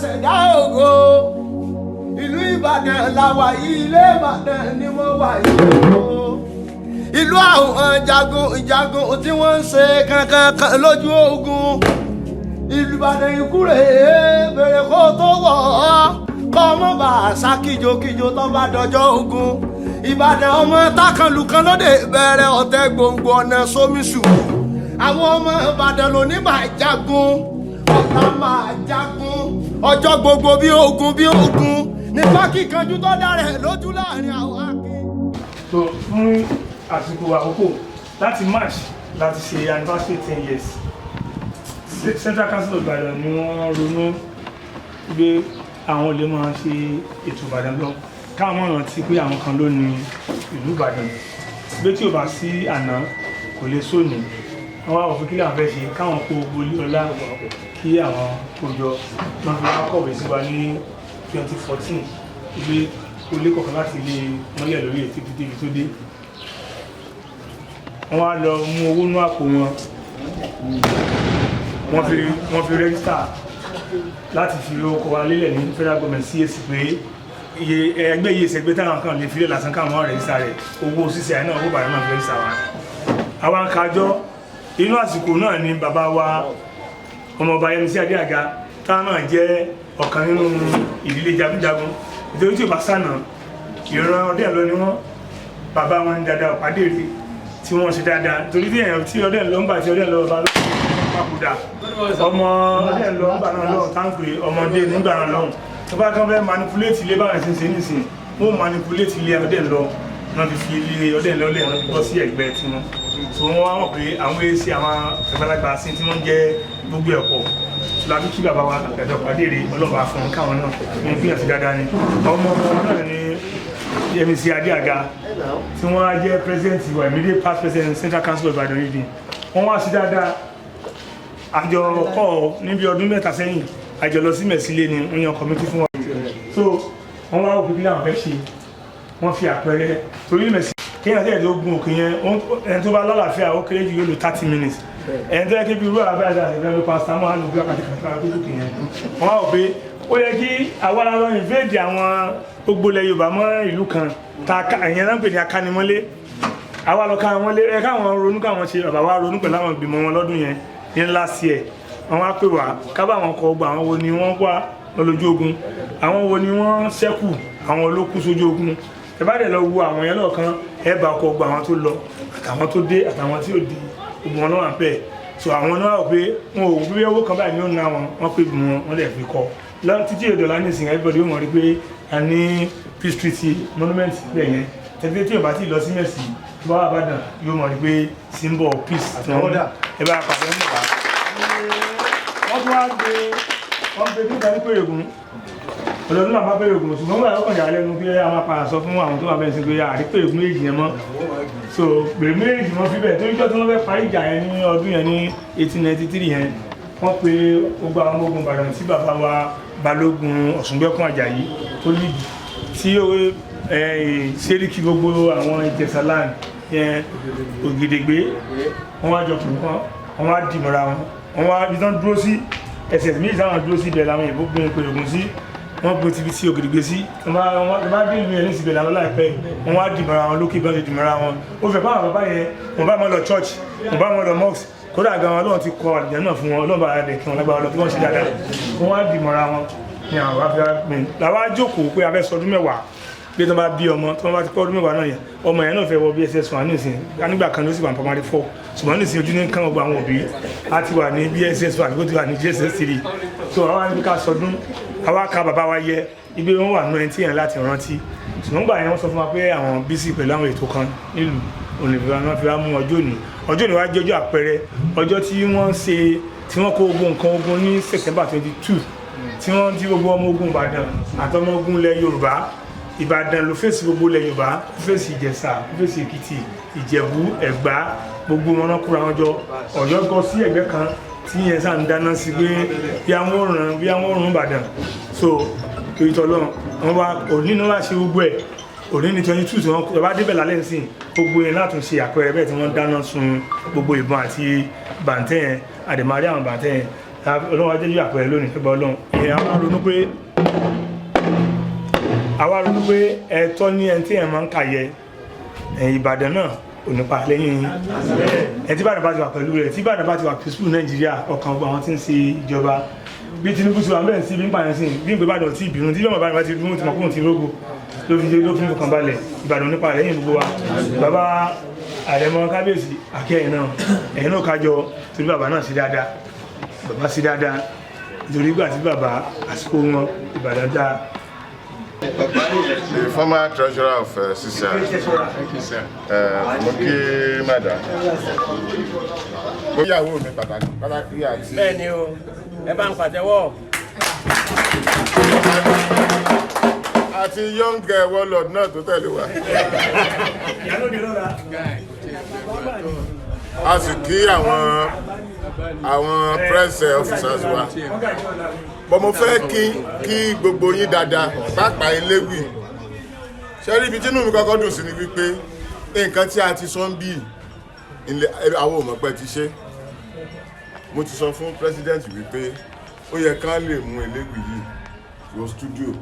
Ṣẹ̀dá ògo ìlú Ìbàdàn làwà yìí, ilé Ìbàdàn ni wọ́n wà yìí o. Ìlú àwọn jagun tí wọ́n ń ṣe kankan lójú ogun. Ìlú Ìbàdàn ikú rèé bèrè kó tó wọ̀ ọ́, kọ́ ọmọ bá sá kíjokíjo tó bá dọjọ́ ogun. Ìbàdàn ọmọ tákànlù kan lóde bẹ̀rẹ̀ ọ̀tẹ̀ gbòǹgbò ọ̀nà sómísù. Àwọn ọmọ Ìbàdàn ló ní máa jagun, ọ̀tá máa jagun, ọjọ́ gbogbo bí ogun nípa kíkanjú tó dára lójú láàrin àwọn akin. So fún àsìkò àkókò láti March láti ṣe anniversary 10 years Central Council of Ibadan ni wọ́n ronú pé àwọn olè máa ṣe ètò Ìbàdàn lọ káwọn rántí pé àwọn kan ló ní ìlú Ìbàdàn bí tí ò bá sí àná kò lè sóni àwọn àwọn òfin kí làwọn fẹ́ ṣe káwọn kó gbolí ọlá kí àwọn kójọ máa fi wá kọ̀wé sí wa ní 2014 ilé olé kọ̀ọ̀kan láti ilé mọ́lẹ̀ lórí ètò débi tó dé wọ́n wá lọ mú owó ní àpò wọn wọ́n fi rẹ́gísítà láti fi ọkọ̀ wa lélẹ̀ ní federal government CAC pé ẹgbẹ́ iye ìṣẹ́gbẹ́ táwọn kan lè fi lè lásán káwọn rẹ́gísítà rẹ̀ owó sísẹ̀ àìná owó bàrẹ̀ náà fi rẹ́gísítà wa àwọn akájọ́ inú àsìkò náà ni bàbá wa ọmọọba Yẹmisí Adéàga táwọn náà jẹ́ ọ̀kan nínú ìdílé jagunjagun nítorí tí ò bá sànà ìran ọdẹ lọ ni wọ́n bàbá wọn ń dáadáa Ọ̀pádèrè tí wọ́n ṣe dáadáa torí tí èèyàn tí ọdẹ lọ ń bà tí ọdẹ lọ bá papòdà ọmọ ọdẹ lọ ń bà náà lọ́hùn táǹpé ọmọdé nígbà náà lọ́hùn tó bá kán fẹ́ manipulate ilé báwọn ṣe ń ṣe nísìnyí wọ́n manipulate ilé ọdẹ lọ wọ́n ti fi ilé ọdẹ lọ lẹ̀ wọ́n ti bọ́ sí ẹ̀gbẹ́ tiwọn tó wọ́n wá mọ̀ pé àwọn èsì àwọn àgbàlagbà sí tí wọ́n jẹ́ gbogbo ẹ̀pọ̀ láti kí bàbá wa ẹ̀dọ̀ Ọ̀pádèrè ọlọ́ba fún káwọn náà wọ́n fi hàn sí dáadáa ni ọmọ náà ni Yẹmisí Adéàga tí wọ́n á jẹ́ president wa immediate past president Central Council of Ibadan region wọ́n wá sí dáadáa àjọ kọ́ níbi ọdún mẹ́ta sẹ́yìn àjọ lọ sí Mẹ̀sílẹ̀ ni wọ́n yan committee fún wa so wọ́n wá òkú kílẹ̀ àwọn fẹ́ ṣe wọ́n fi àpẹẹrẹ torí Mẹ̀sílẹ̀ kéèyàn tẹ́lẹ̀ tó gun òkè yẹn ẹni tó bá lálàáfíà ó kéré jù yóò lò 30 minutes ẹni tó yẹ kí bí irú àbáyé ìfẹ́ ló pa sámọ́ àlùkò àkàtì kàtàkà tó kù yẹn wọ́n á wò pé ó yẹ kí àwa lọ invade àwọn gbogbo ilẹ̀ Yorùbá mọ́ ìlú kan ta ẹ̀yẹn náà pè ní akánimọ́lé àwa lọ ká wọn lé ẹ káwọn ronú káwọn ṣe bàbá wa ronú pẹ̀lú àwọn ìgbìmọ̀ wọn lọ́dún yẹn ní last year wọ́n wá pè wá kábà àwọn kọ gbà àwọn wo ni wọ́n wà lójú ogun àwọn wo ni wọ́n ṣẹ́kù àwọn olókù sójú ogun ẹ bá dẹ̀ lọ wo àwọn yẹn lọ́ọ̀kan ẹ bá ọkọ̀ gbà àwọn tó lọ àtàwọn tó dé àtàwọn tí ò di gbogbo wọn náà wà bẹ́ẹ̀ so àwọn náà wò pé wọn ò gbé owó kan báyìí ní òun náà wọn pè gbùn wọn lè fi kọ lọ́n títí èdè ọ̀la ní ìsìn everybody ó mọ̀ rí pé a ní Peace Treaty monument bẹ́ẹ̀ yẹn tẹ́tẹ́ tí ò bá ti lọ sí Mẹ̀sí tó bá wà Ìbàdàn yóò mọ̀ rí pé symbol peace àti wọn ẹ bá pàṣẹ ń bọ̀ wá. wọ́n tún wá gbé nígbà ní Pèrègùn ọlọ́dún náà bá Pèrègùn ṣùgbọ́n wọ́n kàn yà lẹ́nu pé a máa padà sọ fún àwọn tó wà bẹ́ẹ̀ sí pé àrí Pèrègùn méjì yẹn mọ́ so Pèrègùn méjì mọ́ fíbẹ̀ torí jọ́ tí wọ́n fẹ́ parí ìjà yẹn ní ọdún yẹn ní 1893 yẹn wọ́n pe gbogbo àwọn ogun Ìbàdàn tí bàbá wa Balógun Ọ̀ṣùngbẹ́kùn Àjàyí tó lídì tí Sẹ́ríkì gbogbo àwọn Ìjẹ̀ṣà land yẹn Ògèdèngbé wọ́n wá jọ pè wọ́n wá dìmọ̀ra wọn wá ibi tán dúró sí ẹsẹ̀ méjì táwọn dúró sí ibẹ̀ làwọn ìbò gbé Pèrègùn sí wọ́n gbé ti fi sí Ògèdèngbé sí wọ́n bá dé ìlú yẹn ní ìsìbẹ̀ làwọn láìpẹ́ wọ́n wá dìmọ̀ra wọn lókè bá ti dìmọ̀ra wọn ó fẹ́ báwọn bàbá yẹn wọ́n bá wọn lọ church wọ́n bá wọn lọ mosque kódà gan Ọlọ́run ti kọ àlùjẹ́ náà fún wọn Ọlọ́run bá rẹ̀ kí wọn lágbára lọ tí wọ́n ṣe dáadáa wọ́n wá dìmọ̀ra wọn ní àwọn afẹ́fẹ́ làwọn ajókòó pé a fẹ́ sọdún mẹ́wàá bí wọ́n bá bí ọmọ tí wọ́n bá ti pọ́ ọdún mẹ́wàá náà yẹn ọmọ yẹn náà fẹ́ wọ BSS1 nísìn nígbà kan ló sì wà ní primary 4 ṣùgbọ́n nísìn ojú ní kán ọgbà àwọn òbí á ti wà ní BSS1 tó ti wà ní JSS3 so àwọn àti ká sọdún àwa ká bàbá wa yẹ ibi wọn wà nínú ẹni tí yẹn láti rántí ṣùgbọ́n gbà yẹn wọ́n sọ fún wa pé àwọn bísí pẹ̀lú àwọn ètò kan nílùú ònìfẹ́ wọn fi wá mú ọjọ́ òní wá jẹ́ ọjọ́ àpẹẹrẹ ọjọ́ tí wọ́n ṣe tí wọ́n kó ogun nǹkan ogun ní September 22 tí wọ́n ti gbogbo ọmọ ogun Ìbàdàn àtọmọ ogun ilẹ̀ Yorùbá Ìbàdàn ló fèsì gbogbo ilẹ̀ Yorùbá ló fèsì Ìjẹ̀ṣà ló fèsì Èkìtì Ìjẹ̀bú Ẹ̀gbá gbogbo wọn náà kóra wọn jọ Ọ̀yọ́ gọ sí ẹ̀gbẹ́ kan tí yẹn sáà ń dáná sí pé bí àwọn òrùn Ìbàdàn so torí tọ́lọ́ wọn bá òní ní wọ́n ṣe gbogbo ẹ̀ òní ní 22 tí wọ́n bá débẹ̀ lálẹ́ nsìn gbogbo yẹn látún ṣe àpẹẹrẹ bẹ́ẹ̀ tí wọ́n dáná sun gbogbo ìbọn àti bàǹtẹ́ yẹn àdèmárí àwọn bàǹtẹ́ yẹn ọlọ́run ajé yóò àpẹẹrẹ lónìí fẹ́ bá ọlọ́run ìyẹn àwa ronú pé ẹ̀tọ́ ní ẹni tí ẹ̀ máa ń kàyẹ Ìbàdàn náà ò nípa lẹ́yìn ẹ̀ tí Ìbàdàn bá ti wà pẹ̀lú rẹ̀ tí Ìbàdàn bá ti wà peaceful Nàìjíríà ọkàn gbogbo àwọn tí ń ṣe ìjọba bí Tinubu ti wà bẹ́ẹ̀ sí bí ń pààyàn sí bí ń pè Ìbàdàn tí ìbínú tí Ìbàdàn bá ti dúró ti mọ̀kúrùn ti rógbò ló fi fọkàn balẹ̀ Ìbàdàn nípa lẹ́yìn gbogbo wa bàbá Àrẹ̀mọ Kábíyèsí akẹ́yìn náà ẹ̀yìn náà kájọ torí bàbá náà sí dáadáa bàbá sí dáadáa nítorí ìgbà tí bàbá àsìkò wọn Ìbàdàn dáa. The former treasurer of CCI, Moki Mada. Mo yàwó mi pàtàkì àti. Bẹ́ẹ̀ni o, ẹ bá ń pàtẹ́wọ́. Àti young warlord náà tó tẹ̀lé wa. A sì kí àwọn press officers wa. Bọ́ mo fẹ́ kí gbogbo yín dáadáa pàápàá Eléwì. Ṣé rí ibi tí inú mi kọ́kọ́ dùn sí ni wípé nǹkan tí a ti sọ ń bí àwọn òmọ̀pẹ́ ti ṣe. Mo ti sọ fún president wípé ó yẹ ká lè mú Eléwì yìí wọ studio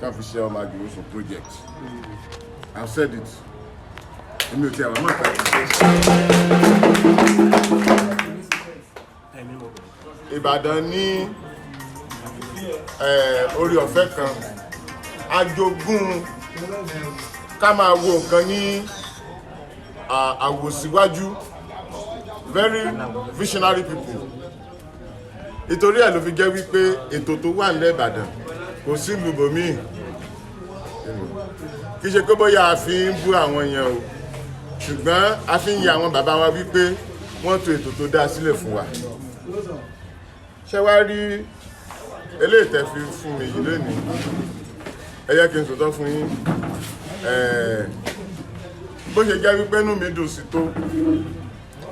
ká fi ṣe ọmọ àgbèrè project. I've said it. Èmi ò tí àwọn ọmọ̀pẹ́ ti ṣe. Ìbàdàn ní orí ọ̀fẹ́ kan ajogún ká máa wo nǹkan ní àwòsíwájú very visionary people ìtorí ẹ̀ ló fi jẹ́ wípé ètò tó wà nílẹ̀ Ìbàdàn kò sí ìlú bòmíì kì í ṣe pé bóyá a fi ń bú àwọn èèyàn o ṣùgbọ́n a fi ń yà àwọn bàbá wa wípé wọ́n tò ètò tó dá sílẹ̀ fún wa ṣé wá rí eléyìí tẹ́ fi fún mi yìí lónìí ẹ jẹ́ kí n sòtọ́ fún yín bó ṣe jẹ́ wípé inú mi dùn sí tó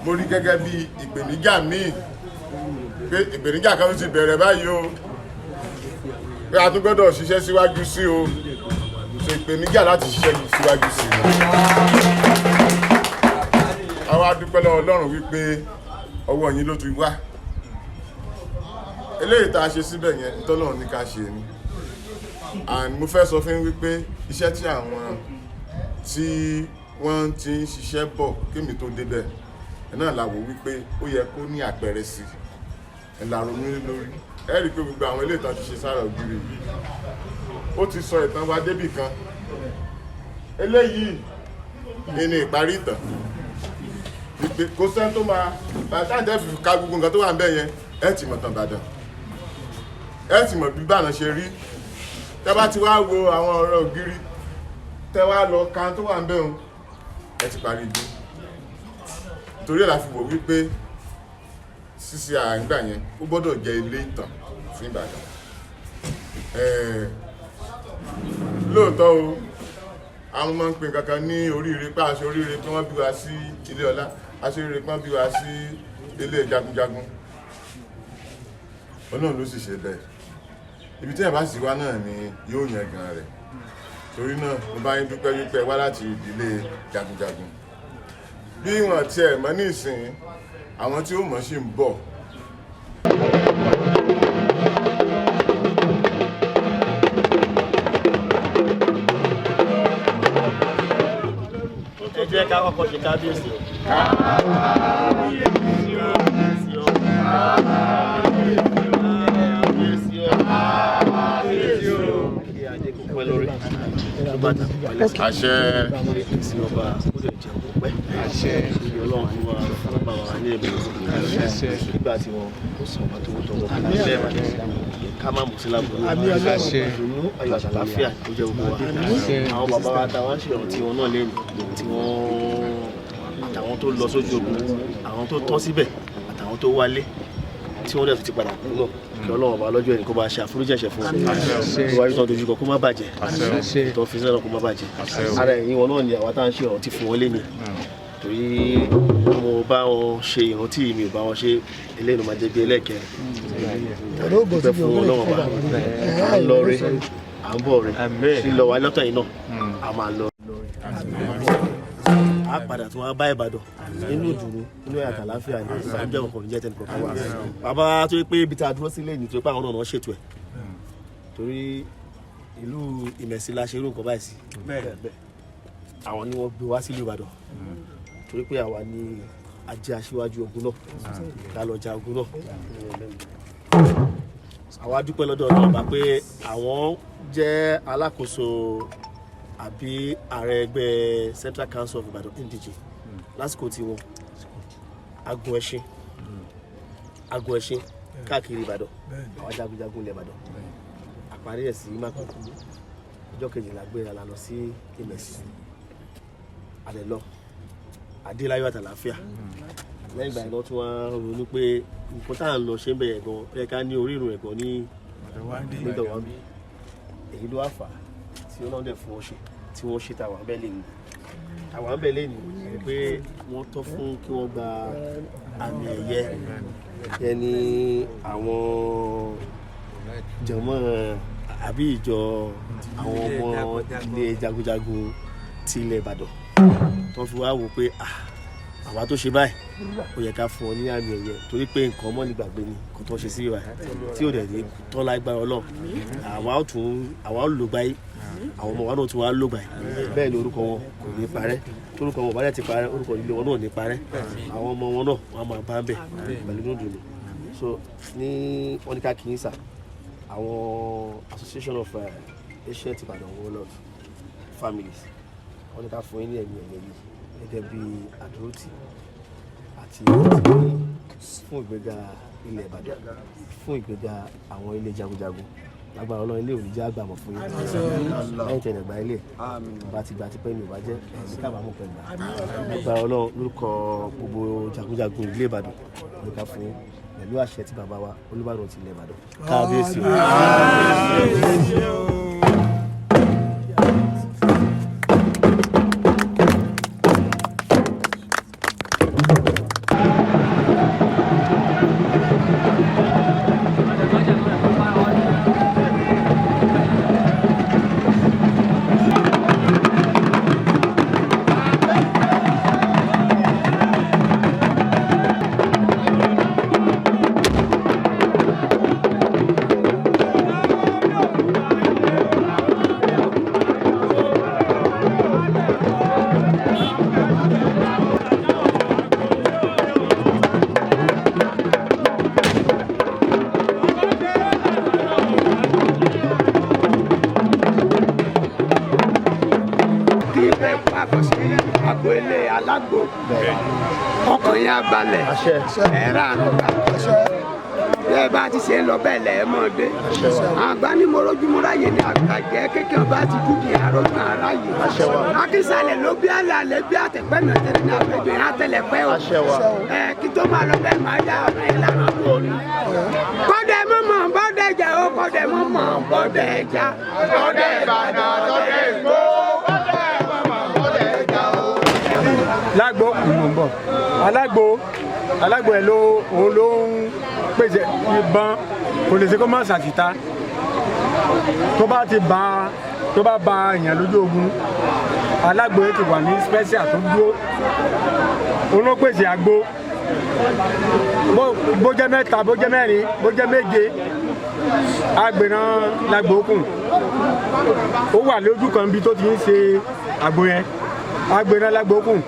mo rí gẹ́gẹ́ bí ìpèníjà míì pé ìpèníjà kan ti bẹ̀rẹ̀ báyìí o pé a tún gbọ́dọ̀ ṣiṣẹ́ síwájú sí o so ìpèníjà láti ṣiṣẹ́ síwájú sí i àwa dúpẹ́ lọ́wọ́ Ọlọ́run wípé ọwọ́ yín ló ti wá eléyìí tá a ṣe síbẹ̀ yẹn tọ́lọ́run ní ká ṣe ni and mo fẹ́ sọ fún yín wípé iṣẹ́ tí àwọn tí wọ́n ti ń ṣiṣẹ́ bọ̀ kémi tó débẹ̀ ẹ̀ náà la wò wípé ó yẹ kó ní àpẹẹrẹ sí ẹ̀ la ronú lórí ẹ̀ rí i pé gbogbo àwọn eléyìí tá a ti ṣe sára ògiri yìí ó ti sọ ìtàn wa débì kan eléyìí ní ìparí ìtàn kò sẹ́ni tó máa bàtà ìdẹ́ fi ka gbogbo nǹkan tó wà ń bẹ̀ yẹn ẹ̀ ti mọ̀ tàn Ìbàdàn ẹ̀ ti mọ̀ bí Ìbàdàn ṣe rí tẹ́ bá ti wá wo àwọn ọ̀rọ̀ ògiri tẹ́ wá lọ kan tó wà ń bẹ̀ wọn ẹ̀ ti parí ìdí torí ẹ̀ la fi wò wípé ṣíṣe àgbà yẹn ó gbọ́dọ̀ jẹ́ ilé ìtàn fún Ìbàdàn lóòótọ́ o àwọn ọmọ ń pè kankan ní oríire pé aṣọ oríire pé wọ́n bí wa sí ilé ọlá aṣọ oríire pé wọ́n bí wa sí ilé jagunjagun Ọlọ́run ló sì ṣe bẹ́ẹ̀ ibi tí ẹ̀ bá sì wá náà ni yóò yàn gan rẹ̀ torí náà mo bá yín dúpẹ́ wípé wá láti ìdílé jagunjagun bí wọ́n tiẹ̀ mọ̀ ní ìsìn àwọn tí ó mọ̀ sí ń bọ̀. Ẹ jẹ́ ká kọ́kọ́ ṣe kábíyèsí o. Àṣẹ. Àṣẹ. Ọlọ́run fún wa bàbá wa ní ẹ̀bùn nígbà tí wọ́n sọ ọba tó tọwọ́ ká má mú sí lábúrú ìdùnnú ayọ̀ àlàáfíà tó jẹ́ gbogbo wa àwọn bàbá wa táwọn ṣe ọ̀rọ̀ tí wọn náà lẹ́nu tí wọ́n àtàwọn tó lọ sójú ogun àwọn tó tọ́ síbẹ̀ àtàwọn tó wálé tí wọ́n dẹ̀ fi ti padà kúrò kí Ọlọ́run ọba lọ́jọ́ ẹni kó bá ṣe àforíjì ẹ̀ṣẹ̀ fún wọn tó wáyé tán dojúkọ kó má bàjẹ́ tó fi sẹ́nà kó má bàjẹ́ ara ẹ̀yìn wọn náà ni àwa tá à ń ṣe ọ̀rọ̀ ti fún wọn lé ní torí mo bá wọn ṣe ìrántí mi ò bá wọn ṣe eléyìí ló máa jẹ́ bí ẹlẹ́kẹ̀ẹ́ dúpẹ́ fún Ọlọ́run wa à ń lọ rí à ń bọ̀ rí lílọ wa lọ́tọ̀ yìí náà a máa lọ a padà tí wọ́n bá Ìbàdàn nínú ìdùnnú nínú ẹ̀ka àlàáfíà ní ìbànújẹ́ ọkọ̀ níjẹ́ tẹ́lẹ̀ kọ̀ọ̀kan wà bàbá tó yẹ pé ibi tá a dúró sílé ní tó yẹ pé àwọn náà ṣètò ẹ̀ torí ìlú Ìmẹ̀sí la ṣe irú nǹkan báyìí sí àwọn ni wọ́n gbé wá sílùú Ìbàdàn torí pé àwa ni ajé aṣíwájú ogun náà ká lọ ja ogun náà àwa dúpẹ́ lọ́dọ̀ Ọlọ́run bá pé àwọn jẹ́ alákòóso àbí ààrẹ ẹgbẹ́ Central Council of Ibadan NDG lásìkò tí wọn agun ẹṣin káàkiri Ìbàdàn àwọn jagunjagun ilẹ̀ Ìbàdàn àparí ẹ̀ sí Mákòkò ọjọ́ kejìlá gbéra la lọ sí Ìmẹ̀sí alẹ́ lọ adéláyọ̀ àtàlàáfíà lẹ́yìn ìgbà iná tí wọ́n ronú pé nǹkan tá à ń lọ ṣe ń bẹ̀rẹ̀ gan ẹ ká ní orírun ẹ̀gbọ́n ní nídọ̀wọ́n bí èyí ló wà fà tí ó lọ́dẹ̀ fún ọṣẹ tí wọ́n ṣe tàwọn abẹ́lé ni àwọn abẹ́lé ni pé wọ́n tọ́ fún kí wọ́n gba àmì ẹ̀yẹ ẹni àwọn jọmọ́ àbí ìjọ àwọn ọmọ ilé jagunjagun ti ilẹ̀ Ìbàdàn tó fi wá wò pé àwa tó ṣe báyìí ó yẹ ká fún ọ ní àmì ẹ̀yẹ torí pé nǹkan ọmọ nígbàgbé ni kò tó ṣe sí ìwà tí ò dẹ̀ ní tọ́ lágbára Ọlọ́run àwa ó lò gbáyé àwọn ọmọ wa náà tún wá lò gbáyé bẹ́ẹ̀ ni orúkọ wọn kò ní parẹ́ orúkọ wọn bá dẹ̀ ti parẹ́ orúkọ ilé wọn náà ní parẹ́ àwọn ọmọ wọn náà wọn máa bá ń bẹ̀ pẹ̀lú nùdùnú so ní wọ́n ní ká kì í sà àwọn Association of Ancient Ibadan Warlord Families wọ́n ní ká fún yín ní ẹ̀mí ẹ̀yẹ yìí gẹ́gẹ́ bí àdúrótì àti fún ìgbéga ilẹ̀ Ìbàdàn fún ìgbéga àwọn ilé jagunjagun lágbára Ọlọ́run ilé òní jẹ́ àgbàmọ̀ fún yín lẹ́yìn tẹ̀lé gba ilé bá ti gbà tipẹ́ ní ò bá jẹ́ ẹ̀mí kábàámọ̀ pẹ̀lú lágbára Ọlọ́run lórúkọ gbogbo jagunjagun ilé Ìbàdàn wọ́n ní ká fún yín pẹ̀lú àṣẹ tí bàbá wa Olúbàdàn ti ilẹ̀ Ìbàdàn kábíyèsí. ọkàn yẹn abalẹ̀ ẹ̀rọ àrùngbà bẹ́ẹ̀ bá ti ṣe ń lọ bẹ́ẹ̀ lẹ̀ ẹ́ mọ̀ dé àgbà ní morojúmọ́ra yẹn ni àgbàjẹ́ kékeré bá ti dúdú àròjù ara yìí akínsàlẹ̀ ló bí àlàlẹ̀ bí àtẹ̀pẹ́ náà tẹ̀lé ní àgbẹ̀gbẹ̀ yẹn àtẹ̀lẹ̀pẹ́ o kí tó máa lọ bẹ́ẹ̀ máa yá ọ̀nà ìlànà lórí. kọ́dẹ̀ mọ́mọ́ bọ́dẹ̀ jà ó kọ́dẹ̀ mọ́mọ́ bọ́dẹ̀ jà kọ́dẹ̀ Ìbàdàn kọ́dẹ̀ Èkó kọ́dẹ̀ mọ́mọ́ bọ́dẹ̀ jà ó. lágbo ìmọ̀ alágbo ẹ̀ òun ló ń pèsè ìbọn kò lè ṣe kó má ṣàtìta tó bá ba èèyàn lójú ogun alágbo ẹ̀ ti wà ní special tó dúró òun ló pèsè àgbo bó jẹ́ mẹ́ta bó jẹ́ mẹ́rin bó jẹ́ méje agbèrán lágbo kùn ó wà lójú kan bí tó ti ń ṣe àgbo yẹn agbèrán lágbo kùn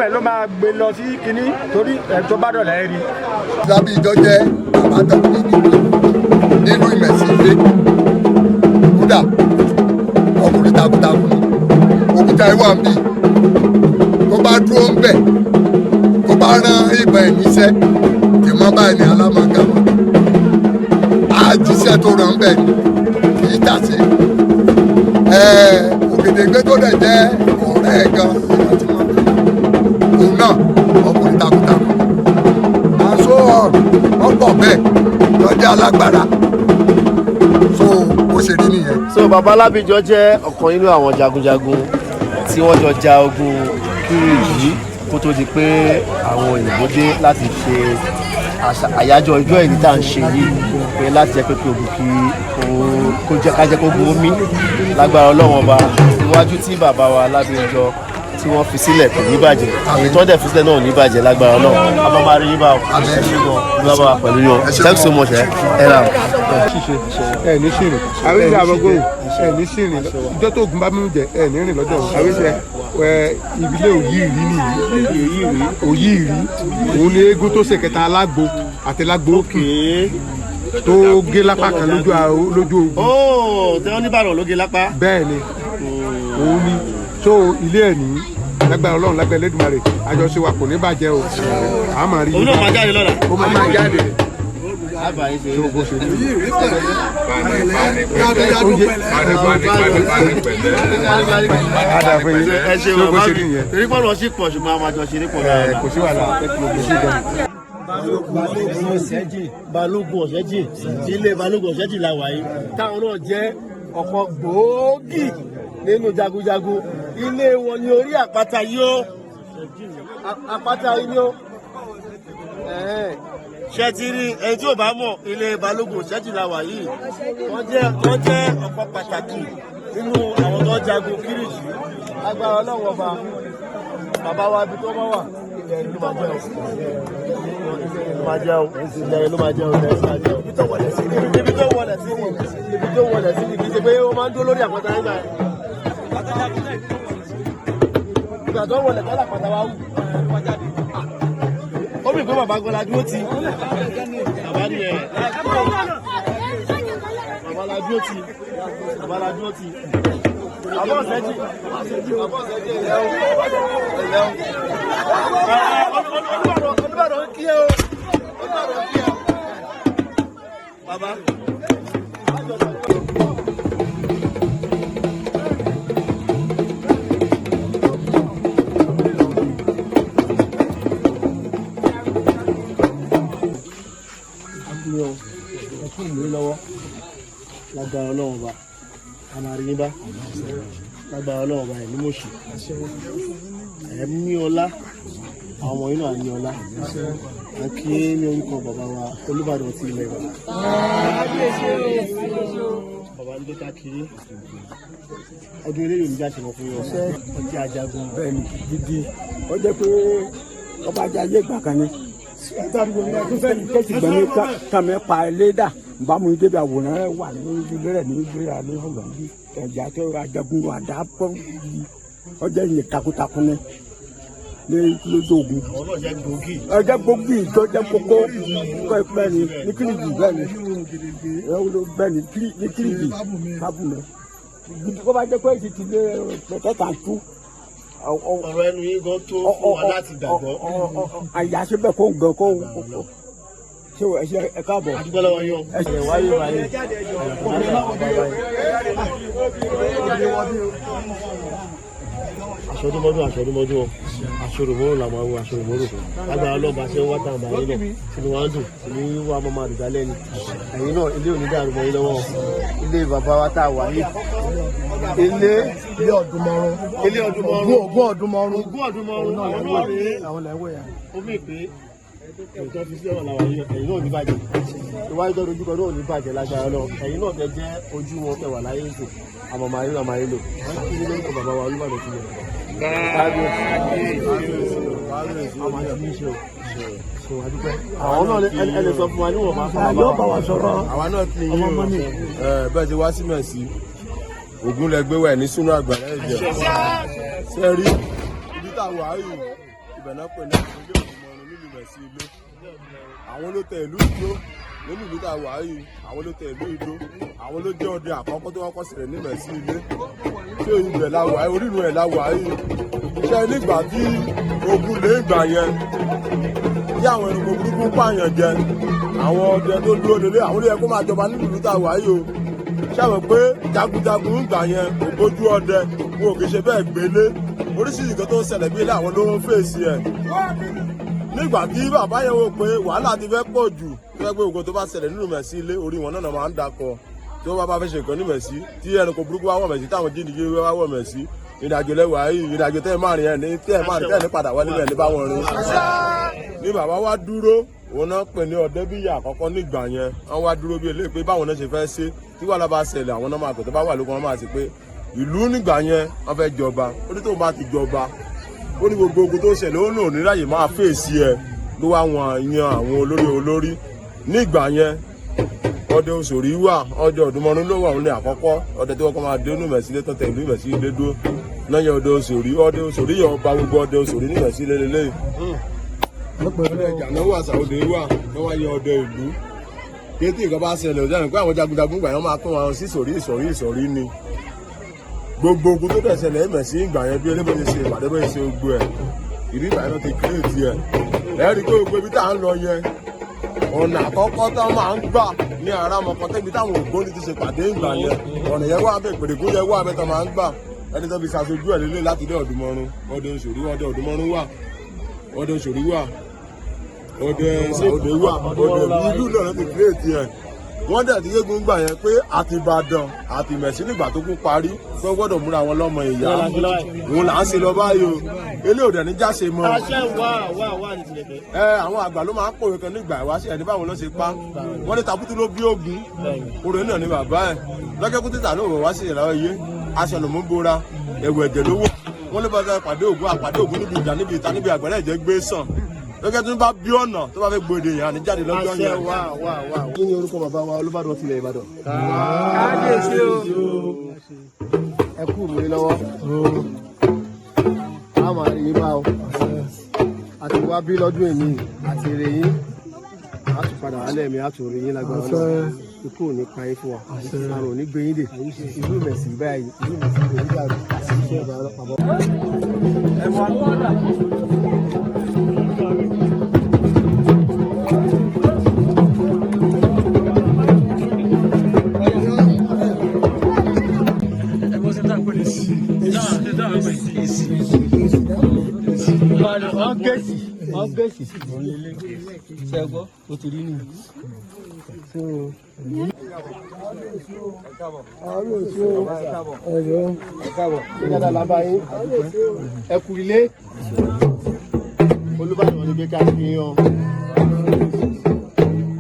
ẹ ló máa gbé lọ sí kínní torí tó bá dọ̀là ẹ rí. lábí ìjọ jẹ́ àbátan nínú Ìmẹ̀sí ilé kódà ọkùnrin takuntakun òkúta ìwà ń bì tó bá dúró ń bẹ̀ tó bá rán ìbọn ẹ̀ níṣẹ́ tí wọ́n bá ní alámọ̀gá wọn àjíṣẹ́ tó rán bẹ̀ kì í tàṣe Ògèdèngbé tó dẹ̀ jẹ́ ọ̀rẹ́ ẹ̀ gan ìrántí wọn òun náà ọkùnrin takuntakun aṣọ ọ̀pọ̀ bẹ́ẹ̀ lọ́jọ́ alágbára so ó ṣe rí nìyẹn. so bàbá Ọlábìjọ jẹ́ ọ̀kan nínú àwọn jagunjagun tí wọ́n jọ ja ogun Kírì yìí kó tó di pé àwọn òyìnbó dé láti ṣe àyájọ́ ọjọ́ ìní tá à ń ṣe yìí pé láti jẹ́ pé kí ogun kó jẹ́ ká jẹ́ kó gun omi lágbára Ọlọ́run ọba iwájú tí bàbá wa Lábẹ́njọ tí wọ́n fi sílẹ̀ kò ní bàjẹ́ èyí tó dẹ̀ fi sílẹ̀ náà ò ní bàjẹ́ lágbára Ọlọ́run abámarí yín bá bá wa pẹ̀lú yín thanks so much ẹ ra. ẹ ní sìnrìn àwíṣẹ àbọgbó ẹ ní sìnrìn ìjọ tó gun bá mímú jẹ ẹ ní rìn lọ́dọ̀ àwíṣẹ ìbílẹ̀ Òyìírí nìyí Òyìírí òun ni eégún tó ṣe kẹta alágbo àti lágbo òkè tó gé lápá kan lójú ogun. ó tẹ́wọ́n níbàrọ̀ ló gé lápá. bẹ́ẹ̀ ni òun ni so ilé ẹ̀ ní lágbára Ọlọ́run lágbára Elédùmarè àjọṣe wa kò ní bàjẹ́ o a máa rí i. òun náà máa jáde lọ́la. ó máa jáde. àbáyé ṣe tó bó ṣe ní. ẹ ṣe wọ́n máa torí pọ́n lọ sí pọ̀ ṣùgbọ́n àwọn àjọṣe ní pọ̀ náà. kò sí wàhálà Balógun Ọ̀ṣẹ́jì ilé Balógun Ọ̀ṣẹ́jì la wà yìí táwọn náà jẹ́ ọ̀kan gbòógì nínú jagunjagun ilé wọn ní orí àpáta yìí ó àpáta yìí ó ṣe ti rí ẹni tí ò bá mọ̀ ilé Balógun Ọ̀ṣẹ́jì la wà yìí wọ́n jẹ́ ọ̀kan pàtàkì nínú àwọn tó jagun Kírìjí agbára Ọlọ́run ọba bàbá wa ibi tó bá wà ilẹ̀ ìlú máa jẹ́ ilẹ̀ ìlú máa jẹ́ ibi tó wọlé sí ni kì í ṣe pé ó máa ń dúró lórí àpáta nígbà yẹn ìgbà tó wọlé tọ́lá àpáta wa wù ó bì pé bàbá gbọ́dọ̀ dúró ti bàbá ni ẹ̀ bàbá la dúró ti àbọ̀ ọ̀sẹ́jì ilẹ̀ Olúbàdàn kí ẹ o bàbá. ẹkún ìlú lọ́wọ́ lágbára Ọlọ́run ọba àmàrí bá lágbára Ọlọ́run ọba ẹ̀mí mọ̀ṣù ẹ̀mí ọlá àwọn ọmọ inú àní ọlá a kí ní orúkọ bàbá wa Olúbàdàn ti ilẹ̀ wa bàbá ń dé káàkiri ọdún eléyìí ń jáde mọ̀ fún yọ ọjọ́ ajagun bẹ́ẹ̀ ni gidi ó jẹ́ pé ọba ajayé ìgbà kan ni kẹ́sì gbẹ̀mí kàmẹ́ pa ẹlẹ́dà nbàmú débi àwòrán rẹ̀ wà ní ilé rẹ̀ ní ilé rẹ̀ ní ọ̀gbọ̀n bí ẹ̀já tó ajagun àdá pọ̀ yìí ó jẹ́ ìyẹn takuntakun ní lójú ogun. ọjọ́ gbòógì tó jẹ́ kókó pẹ́ ni ní Kírìjì bẹ́ẹ̀ ni bẹ́ẹ̀ ni ní Kírìjì kábùnẹ̀ gidi kó bá jẹ́ pé èsì ti lé pẹ̀tẹ́ta tú. ọ̀rọ̀ ẹnu yín gan tó fún wa láti gbàgbọ́. àyà ṣe bẹ́ẹ̀ kó gan kó ṣé ẹ káàbọ̀. àdúgbò lọ́wọ́ yín o. ẹ ṣe wáyé wáyé. aṣọdúnmọ́dún aṣọdúnmọ́dún aṣọdúnmọ́dún làwọn àwọn aṣọdúnmọ́dún agbára ọlọ́ba ṣe ń wá tàǹbà yín náà sínú wa ń dùn ní wà mọ́mọ́ àdùgbà lẹ́nu ẹ̀yin náà ilé òní dàrú mọ́ yín lọ́wọ́ ilé bàbá wa tá a wà yìí ilé ọdúnmọ́rún ogún ọdúnmọ́rún àwọn náà rèé omi ìpè ẹ̀jọ́ fi sí ọ̀rọ̀ làwọn ẹ̀yin náà ní bàjẹ́ ìwádìí tó dojúkọ náà ní bàjẹ́ lágbára lọ ẹ̀yin náà fẹ́ jẹ́ ojú wọn fẹ́ wà láyé ń sè àmọ́ màá yín lò wọ́n kí ní lórúkọ bàbá wa Olúbàdàn ti lẹ̀. àwọn náà ẹ lè sọ fún wa níwọ̀n bá fún wa. yóò bá wa sọ̀rọ̀ àwa náà ti yín o bẹ́ẹ̀ ti wá sí mẹ̀sí ògùn lẹgbẹ́ wẹ̀ ní sínú àgbàrá ẹ̀jẹ̀ ṣe rí ibi tá a wà á yìí ibẹ̀ náà pè ní ìpínlẹ̀ Ògùnmọ̀rún nílùú mẹ̀sí ilé àwọn ló tẹ ìlú ìdó nínú ìlú tá a wà á yìí àwọn ló tẹ ìlú ìdó àwọn ló jẹ́ ọdẹ àkọ́kọ́ tó kọ́kọ́ sílẹ̀ ní mẹ̀sí ilé tí ibẹ̀ la wà á yìí orírun ẹ̀ la wà á yìí ṣe nígbà tí ogun lè gbà yẹn tí àwọn ẹranko burúkú pààyàn jẹ àwọn ọdẹ tó dúró lélẹ àwọn olóyè kó máa jọba nínú ìlú tá a wà yìí o ṣàwọn pé jagunjagun ń gbà yẹn ògbójú ọdẹ wọn ò kì í ṣe bẹ́ẹ̀ gbélé oríṣiríṣi nǹkan tó ń ṣẹlẹ̀ bí ilé àwọn ló ń fèsì ẹ̀ nígbà tí bàbá yẹn wò pé wàhálà ti fẹ́ pọ̀ jù tó fẹ́ pé ògo tó bá ṣẹlẹ̀ nínú mẹ̀sí ilé orí wọn náà máa ń dakọ̀ tí wọ́n bá fẹ́ ṣe nǹkan ní mẹ̀sí tí ẹranko burúkú wá wọ̀ mẹ̀sí táwọn jíǹdíje wá wọ̀ mẹ̀sí ìrìnàjò lẹ́wàá yìí ìrìnàjò tẹ́ ẹ máa rìn ẹ̀ ní tẹ́ ẹ máa rìn tẹ́ ẹ ní padà wálé bẹ́ẹ̀ ní bá wọn rìn. ní bàbá wa dúró òun náà pè ní Ọ̀dẹ́bíyì àkọ́kọ́ nígbà yẹn wọ́n wá dúró bí eléyìí pé báwọn náà ṣe fẹ́ ṣe tí wàhálà bá ṣẹlẹ̀ àwọn náà máa pè tó bá wà lóko wọn máa ṣe pé ìlú nígbà yẹn wọ́n fẹ́ jọba ó ní tóun bá ti jọba ó ní gbogbo ogun tó ṣẹlẹ̀ ó lò ní ráyè máa fèsì ẹ̀ ló wá wọn yan àwọn olórí nígbà yẹn Ọdẹ Òṣòrí wà Ọdẹ Ọ̀dùnmọ́rún ló wà òun ní àkọ́kọ́ ọdẹ tí wọ́n kọ́ máa dé inú Ìmẹ̀sílẹ̀ tó tẹ̀ ìlú Ìmẹ̀sílẹ̀ dúró lẹ́yìn Ọdẹ Òṣòrí yẹn ọba gbogbo Ọdẹ Òṣòrí ní Ìmẹ̀sílẹ̀ lélẹ́yìn. ọdẹ ìjànáwó àṣàwọdẹ wà lọ́wọ́ yẹn ọdẹ ìlú kéétì nǹkan bá ṣẹlẹ̀ ọjọ́ ìpín àwọn jagunjagun gbà yẹn máa tún wọn sí ìsọ̀rí ni gbogbo ogun tó tẹ̀ ṣẹlẹ̀ Ìmẹ̀sí ìgbà yẹn bí elébó ṣe ìpàdé bó ṣe gbogbo ẹ̀ ìrí ìgbà yẹn ti kírètì ẹ̀ ẹ̀rí pé gbogbo ibi tá à ń lọ yẹn ọ̀nà àkọ́kọ́ tá máa ń gbà ní ara mọ̀kàn tẹ́bi táwọn ògbóni ti ṣe pàdé ìgbà yẹn ọ̀nà yẹn wà bẹ́ẹ̀ pèrèkú yẹn wà bẹ́ẹ̀ tó máa ń gbà ẹni tó fi ṣàṣojú ẹ̀ lélẹ̀ láti dé Ọ̀dùnmọ́rún Ọdẹ Òṣòrí Ọdẹ Ọ̀dùnmọ́rún wà Ọdẹ Òṣòrí wà Ọdẹ Ṣàwọdẹ wà Ọdẹ ìlú náà ti kírètì ẹ̀ wọ́n dẹ̀ ti yégun gbà yẹn pé àti Ìbàdàn àti Ìmẹ̀sí nígbà tó kún parí pé wọ́n gbọ́dọ̀ múra wọn lọ́mọ ìyá òun là ń ṣe lọ báyìí o ilé òdẹ ní jáse mọ́ àwọn àgbà ló máa ń pòwe kan nígbà ìwáṣẹ̀ ẹni báwọn ló ṣe pa wọ́n ní tabutu ló bí Ògún orò náà ní bàbá ẹ̀ lọ́jọ́ kú títà ló wọ̀ wá sí ìlàwọ̀ iye aṣọ ló mú bora ẹ̀wù ẹ̀jẹ̀ ló wọ̀ wọ́n ló bá pàdé Ògún níbi ìjà níbi ìta níbi àgbẹ̀rẹ̀ ẹ̀jẹ̀ gbé sàn lọ́jọ́ tó bá bí ọ̀nà tó bá fẹ́ gbòde yẹn àníjáde lọ́jọ́ yẹn. kí ni orúkọ bàbá wa Olúbàdàn tilẹ̀ Ìbàdàn. káàdìsí o. ẹ kú mi lọ́wọ́ a máa rí yín bá o àti wá bí lọ́dún èmi àti èrè yín a tún padà wálé mi a tún rí yín lágbára náà ikú ò ní pa yín fún wa àrùn ò ní gbé yín dè ìlú Ìmẹ̀sí báyìí ìlú Ìmẹ̀sí kò ní dàrú àti iṣẹ́ ìbá ọlọ́pàá bọ́. ọgẹ́sì ṣẹ́gbọ́ ó ti rí nìyí. ẹ kú ilé Olúbàdàn ní kíkà kí yan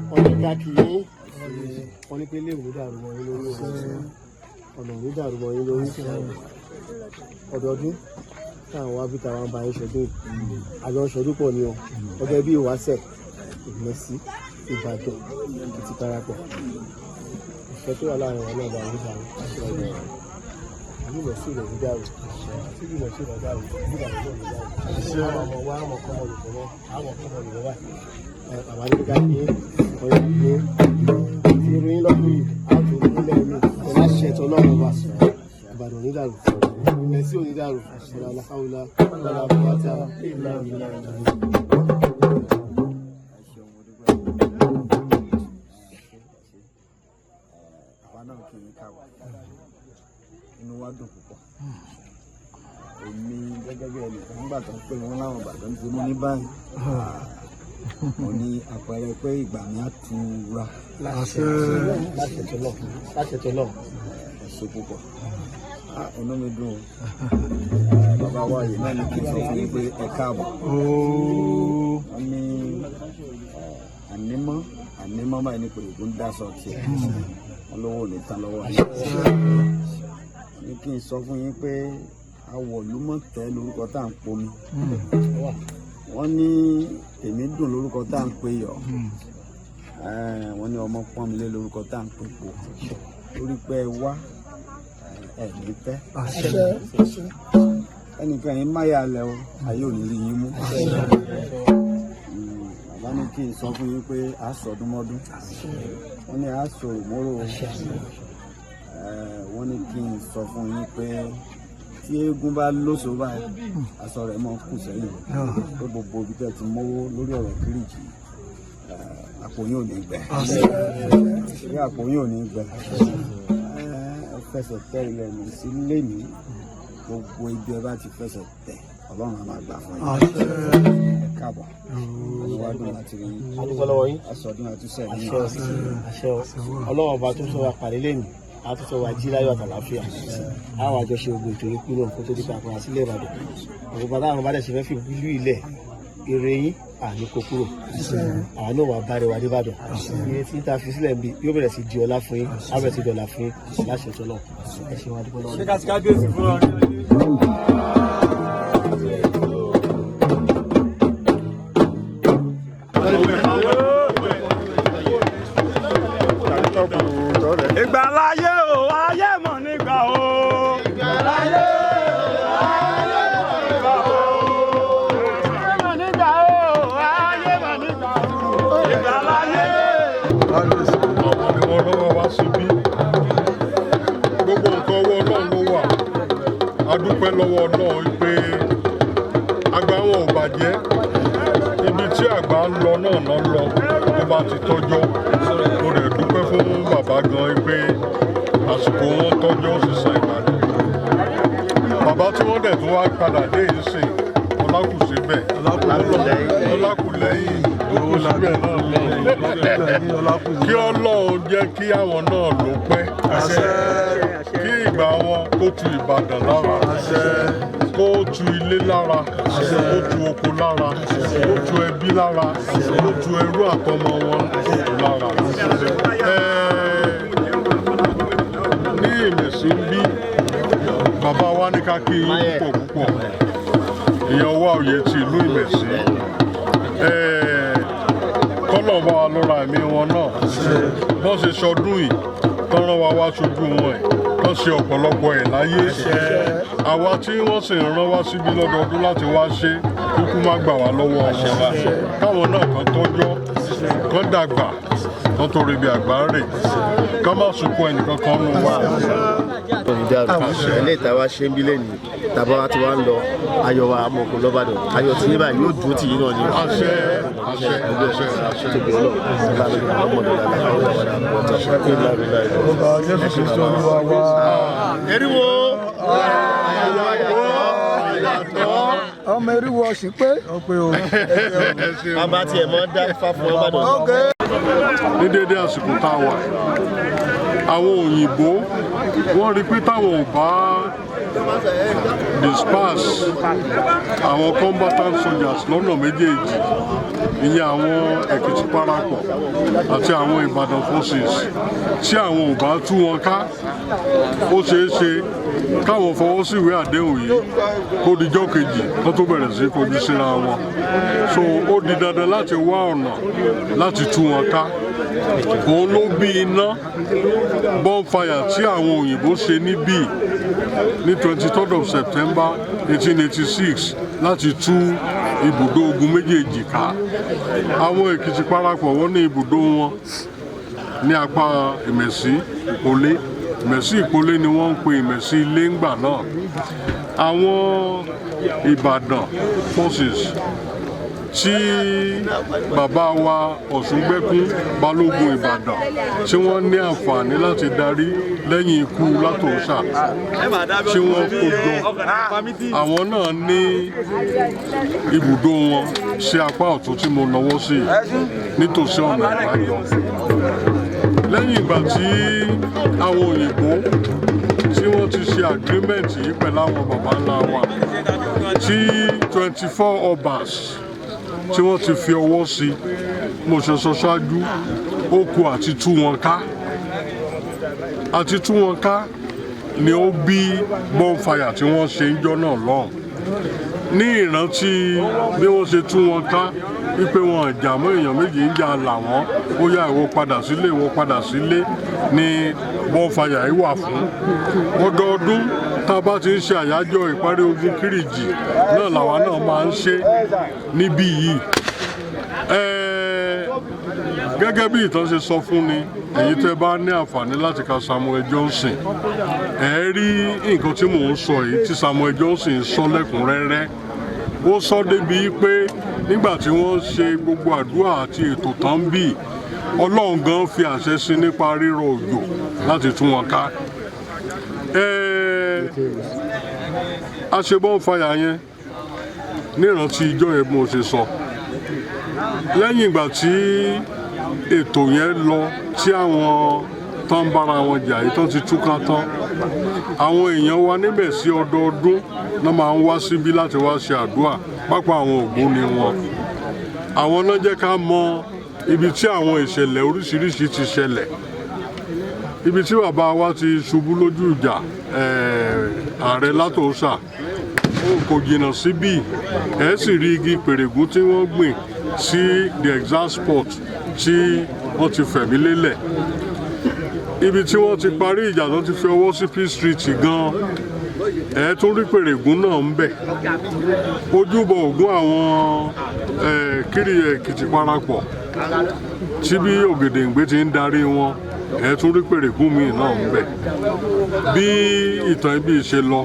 wọn ní ká kí yín wọn ní pé ilé ìwé dàrú mọ́ yín lórí ọ̀nà ìwé dàrú mọ́ yín lórí ọdọọdún táwọn wá bí táwọn bá yín ṣọdún àjọ ṣọdún pọ̀ ni o gẹ́gẹ́ bí Ìwáṣẹ̀ Ìmẹ̀sí Ìbàdàn ti parapọ̀ ìfẹ́ tó wà láàrin wọn náà bá yín dàrú ìlú Ìmẹ̀sí rẹ̀ ní dàrú àti ìlú Ìmẹ̀sí rẹ̀ dàrú nígbà tó lọ ní dàrú àwọn ọmọ wa àwọn ọmọ Yorùbá náà àwọn ọmọ Yorùbá àwọn àdúgbò ní ọyọ ní ìròyìn lọ́dún yìí àti ìpínlẹ̀ mi ọ̀la ṣẹ̀tọ̀ lọ́rùn wa Ìbàdàn ní dàrú Ìmẹ̀sí ò ní dàrú ọ̀la aláfáwọlá ọ̀la àbúrátà ìlà ìlà inú wa dùn púpọ̀ èmi gẹ́gẹ́ bí ẹnìkan nígbà tó ń pè wọ́n láwọn Ìbàdàn tí mo ní báyìí mo ní àpẹẹrẹ pé ìgbà mi á tu ra láṣẹ tó lọ ẹ̀ṣẹ̀ púpọ̀ inú mi dùn bàbá wa yìí náà ní kí n sọ fún yín pé ẹ káàbọ̀ wọ́n ní ànímọ́ báyìí ní pèrègùn ń dá sọ tiẹ̀ wọ́n lówó ò ní tán lọ́wọ́ ayé ní kí n sọ fún yín pé Awọ̀lúmọ̀tẹ́ lórúkọ tá à ń pomi wọ́n ní èmi dùn lórúkọ tá à ń pè yọ̀ wọ́n ní ọmọ pọ́n mi lé lórúkọ tá à ń pè pò lórí pé ẹ wá ẹ̀mí tẹ́ ẹnìkan yín máyà lẹ o ayé ò ní rí yín mú bàbá ní kí n sọ fún yín pé a sọdún mọ́dún wọ́n ní a sọ òmóró wọ́n ní kí n sọ fún yín pé tí eégún bá lóṣù báyìí aṣọ rẹ̀ máa ń kù sẹ́yìn pé gbogbo ibi tẹ́ ti mówó lórí ọ̀rọ̀ kíríjì àpò yín ò ní gbẹ rí àpò yín ò ní gbẹ fẹsẹ̀ tẹ ilẹ̀ mi sí lẹ́nu gbogbo ibi ẹ bá ti fẹsẹ̀ tẹ Ọlọ́run á máa gbà fún yín ẹ káàbọ̀ ìwádùn láti rí adúgbò lọ́wọ́ yín aṣọdún àtúnṣe ní àṣẹ Ọlọ́run ọba tó sọ wa pàdé lẹ́nu àtúntò wa jí láyọ̀ àtàlàáfíà àwọn àjọṣe ogun ètò ìkúrò kó tó di pàápàá sílẹ̀ Ìbàdàn àwọn bàbá àwọn bá dẹ̀ ṣe fẹ́ fi ìlú ilẹ̀ èrè yín àní kó kúrò àwọn náà wà bá rẹwà nìbàdàn iye tí ta fi sílẹ̀ bí yóò bẹ̀rẹ̀ sí di ọlá fún yín á bẹ̀rẹ̀ sí dọ̀là fún yín láṣẹ tó náà ẹ ṣe wọn adúgbò náà. Ìgbàláyé o ayé mọ̀ nígbà o. Ìgbàláyé o ayé mọ̀ nígbà o. Ayé mọ̀ nígbà o ayé mọ̀ nígbà o. Ìgbàláyé. Àwọn ni wọ́n lọ́wọ́ wá síbí. Gbogbo nǹkan ọwọ́ Ọlọ́run ló wà. A dúpẹ́ lọ́wọ́ Ọlọ́run pé àgbà wọn ò bàjẹ́. Ibi tí àgbà ń lọ náà lọ tó bá ti tọ́jọ́. Mo rẹ̀ dúpẹ́ fún bàbá gan pé àsìkò wọn tọ́jọ́ sísan Ìbàdàn. Bàbá tí wọ́n dẹ̀ tún wá padà dé ìsìn Ọlákùsí bẹ̀. Ọlákùlẹ́yìn owó síbẹ̀ náà kí Ọlọ́run jẹ́ kí àwọn náà ló pẹ́. Kí ìgbà wọn kó tu Ìbàdàn lára. Kó tu ilé lára. Kó tu oko lára. Kó tu ẹbí lára. Kó tu ẹrú àtọmọ wọn lára. Ní Ìmẹ̀sí ń bí bàbá wa ní ká kí yín púpọ̀ ìyẹn wá òye ti ìlú Ìmẹ̀sí kọ́lọ̀ bá wa lọ́ra ẹ̀mí wọn náà bọ́n ṣe ṣọdún yìí tán rán wa wá ṣojú wọn ẹ̀ tán ṣe ọ̀pọ̀lọpọ̀ ẹ̀ láyé àwa tí wọ́n sì ń rán wá síbi lọ́dọọdún láti wá ṣe kúkú má gbà wá lọ́wọ́ káwọn náà kan tọ́jọ́ kan dàgbà kan tó rí bí àgbà rè ká má sunkún ẹnìkan kan nù wá. ilé ìtawà ṣe ń bí lẹ́nu tàbá wa ti wá ń lọ ayọ̀ wa amọ̀kùn lọ́bàdàn ayọ̀ tí yín báyìí yóò dúró tì yín náà ni. àṣẹ àṣẹ àṣẹ àṣẹ. tóbi ọlọ́run bá mi ní ọmọdé lálẹ́ àwọn ọ̀dà àbọ̀tà ṣẹ́kẹ́ ìlànà ìlànà. ọba Jésù Kristo Olúwa wa. eriwo ọmọ eriwo ọ̀sìn pé ọpẹ́ o. bàbá tiẹ̀ mọ́ dá ifá fún ọmọdé. ní dédé àsìkò tá a wà àwọn òyìnbó wọ́n rí pé táwọn ò bá disperse àwọn combatant soldiers lọ́nà méjèèjì ìyẹn àwọn Èkìtì parapọ̀ àti àwọn Ìbàdàn forces tí àwọn ò bá tú wọn ká ó ṣeé ṣe káwọn fọwọ́ sí ìwé àdéhùn yìí kó dijọ́ kejì kó tó bẹ̀rẹ̀ sí kojú síra wọn so ó di dandan láti wá ọ̀nà láti tú wọn ká òun ló bí iná bonfire tí àwọn òyìnbó ṣe níbí ní 23rd of September 1886 láti tú ibùdó ogun méjèèjì ká àwọn Èkìtì parapọ̀ wọ́n ní ibùdó wọn ní apá Ìmẹ̀sí Ìpolé Ìmẹ̀sí Ìpolé ni wọ́n ń pe Ìmẹ̀sí ilé ńgbà náà àwọn Ìbàdàn forces tí bàbá wa Ọ̀ṣungbẹ́kún Balógun Ìbàdàn tí wọ́n ní àǹfààní láti darí lẹ́yìn ikú Látòóṣà tí wọ́n kó jọ àwọn náà ní ibùdó wọn sí apá ọ̀tún tí mo náwó sí nítòsí ọ̀nà Ìbàdàn lẹ́yìn ìgbà tí àwọn òyìnbó tí wọ́n ti ṣe agreement yìí pẹ̀lú àwọn baba ńlá wa tí 24 obas tí wọ́n ti fi ọwọ́ sí mo ṣe sọ ṣáájú ó kù àti tú wọn ká àti tú wọn ká ni ó bí bonfire tí wọ́n ṣe ń jọ́ náà lọ́hùn ní ìrántí bí wọ́n ṣe tú wọn ká wípé wọn jà mọ́ èèyàn méjì ń jà làwọn ó yá ìwọ padà sílé ní bonfire yìí wà fún ọdọọdún tá a bá ti ń ṣe àyájọ́ ìparí ogun Kírìjì náà làwa náà máa ń ṣe níbí yìí gẹ́gẹ́ bí ìtàn ṣe sọ fún ni èyí tẹ́ bá ní àǹfààní láti ka Samuel Johnson rí nǹkan tí mò ń sọ yìí tí Samuel Johnson sọ lẹ́kùnrẹ́rẹ́ ó sọ débi pé nígbà tí wọ́n ṣe gbogbo àdúrà àti ètò tán bí Ọlọ́run gan fi àṣẹ sí nípa rírọ̀ òjò láti tú wọn ká a ṣe bonfire yẹn nírántí ìjọ yẹn mo ṣe sọ lẹ́yìn ìgbà tí ètò yẹn lọ tí àwọn tó ń bára wọn jà yìí tó ti túká tán àwọn èèyàn wa níbẹ̀ sí ọdọọdún náà máa ń wá síbí láti wá ṣe àdúrà pápá àwọn ògbóni wọn àwọn náà jẹ́ ká mọ ibi tí àwọn ìṣẹ̀lẹ̀ oríṣiríṣi ti ṣẹlẹ̀ ibi tí bàbá wa ti ṣubú lójú ìjà ààrẹ látòóṣà kò jìnnà síbí ẹ sì rí igi pèrègún tí wọ́n gbìn sí the exact spot tí wọ́n ti fẹ̀mí lélẹ̀ ibi tí wọ́n ti parí ìjà tó ti fi ọwọ́ sí Peace Street gan ẹ tún rí pèrègún náà ń bẹ ojúbọ Ògún àwọn Kiri Èkìtì parapọ̀ tí bí Ògèdèǹgbé ti ń darí wọn ẹ tún rí pèrègún míì náà ń bẹ bí ìtàn ibi ṣe lọ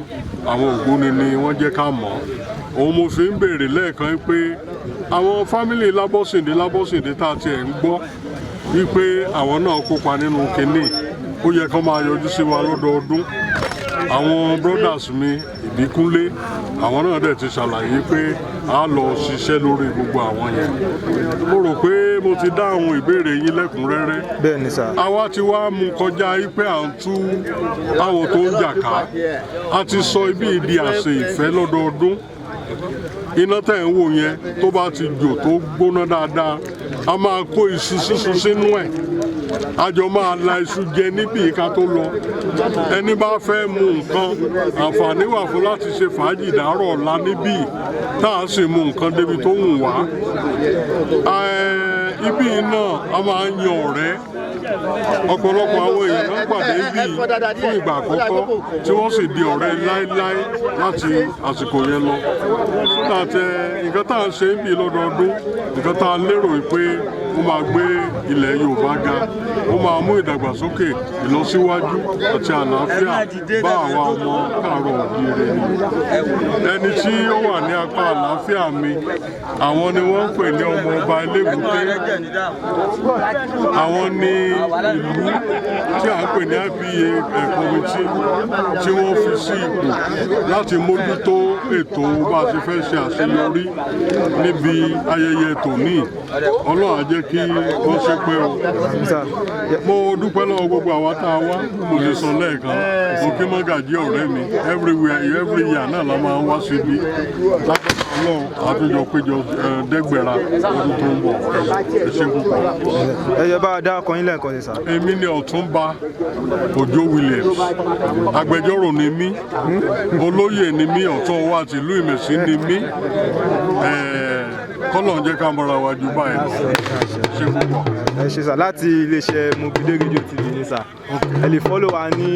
àwọn Ògbóni ni wọ́n jẹ́ ká mọ̀ òun mo fi ń béèrè lẹ́ẹ̀kan pé àwọn fámìlì Lábọ́sìndé tá a tiẹ̀ ń gbọ́ wípé àwọn náà kópa nínú kinní ó yẹ kó máa yọjú sí wa lọ́dọọdún àwọn brothers mi Ìbíkúnlé àwọn náà dẹ̀ ti ṣàlàyé pé a lọ ṣiṣẹ́ lórí gbogbo àwọn yẹn mo rò pé mo ti dáhùn ìbéèrè yín lẹ́kùnrẹ́rẹ́ bẹ́ẹ̀ ni sà àwa ti wá mú kọjá pé à ń tú àwọn tó ń jà ká a ti sọ ibi ìdí àṣẹ ìfẹ́ lọ́dọọdún iná tẹ̀ ń wò yẹn tó bá ti jò tó gbóná dáadáa a máa kó iṣu sísun sínú ẹ̀ àjọ máa la iṣu jẹ níbi ká tó lọ ẹni bá fẹ́ mu nǹkan àǹfààní wà fún láti ṣe fàájì dàárọ̀ ọ̀la níbí tá a sì mu nǹkan débi tó wù wá ibi náà a máa ń yan ọ̀rẹ́ ọ̀pọ̀lọpọ̀ àwọn èèyàn náà pàdé bí fún ìgbà àkọ́kọ́ tí wọ́n sì di ọ̀rẹ́ láéláé láti àsìkò yẹn lọ nǹkan tá à ń ṣe ń bí lọ́dọọdún nǹkan tá a lérò pé ó máa gbé ilẹ̀ Yorùbá ga ó máa mú ìdàgbàsókè ìlọsíwájú àti àlàáfíà bá àwa ọmọ káàárọ̀ oòjíire ni ẹni tí ó wà ní apá àlàáfíà mi àwọn ni wọ́n ń pè ní ọmọ ọba Elégùté àwọn ni ìlú tí à ń pè ní IPA kọmitì tí wọ́n fi sí ipò láti mójútó ètò bá a ti fẹ́ ṣe àṣeyọrí níbi ayẹyẹ tòní Ọlọ́run á jẹ́ kí wọ́n ṣe pé o mo dúpẹ́ lọ́wọ́ gbogbo àwa tá a wá mo lè sọ lẹ́ẹ̀kan mo kí Mọ́gàjí ọ̀rẹ́ mi every year náà la máa ń wá síbi Ọlọ́run àtúnjọ péjọ dẹ́gbẹ̀ra ọdún tó ń bọ̀ ẹ ṣé púpọ̀. ẹ yẹ bá a dá ọkàn yín lẹ́ẹ̀kan sí sà. èmi ni Ọ̀túnba Òjó Williams agbẹjọ́rò ni mí olóyè ni mí ọ̀tún ọwọ́ àti ìlú Ìmẹ̀sí ni mí kọ́lọ̀ ń jẹ́ ká mọ́ra wa ju báyìí ṣe púpọ̀. ẹ ṣe sà láti iléeṣẹ́ Mobide Radio TV ní sà ẹ lè follow wa ní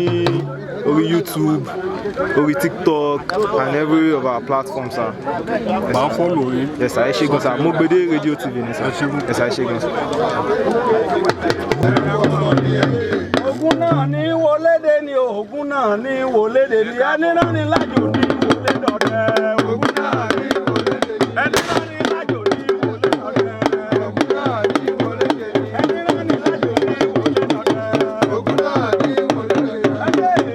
orí YouTube orí TikTok and every of our platforms sà. máa follow yín. ẹ sà ẹ ṣe gan sà Mobide Radio TV ní sà ẹ sà ẹ ṣe gan sà. Ògún náà ní wọlédè ni Ògún náà ní wọlédè ni ẹni náà ní lájò ní wọlédè ọdẹ Ògún náà ní wọlédè ẹni náà ní lájò ní wọlédè ọdẹ Ògún náà ní wọlédè ẹni náà ní lájò ní wọlédè ọdẹ Ògún náà ní wọlédè ẹni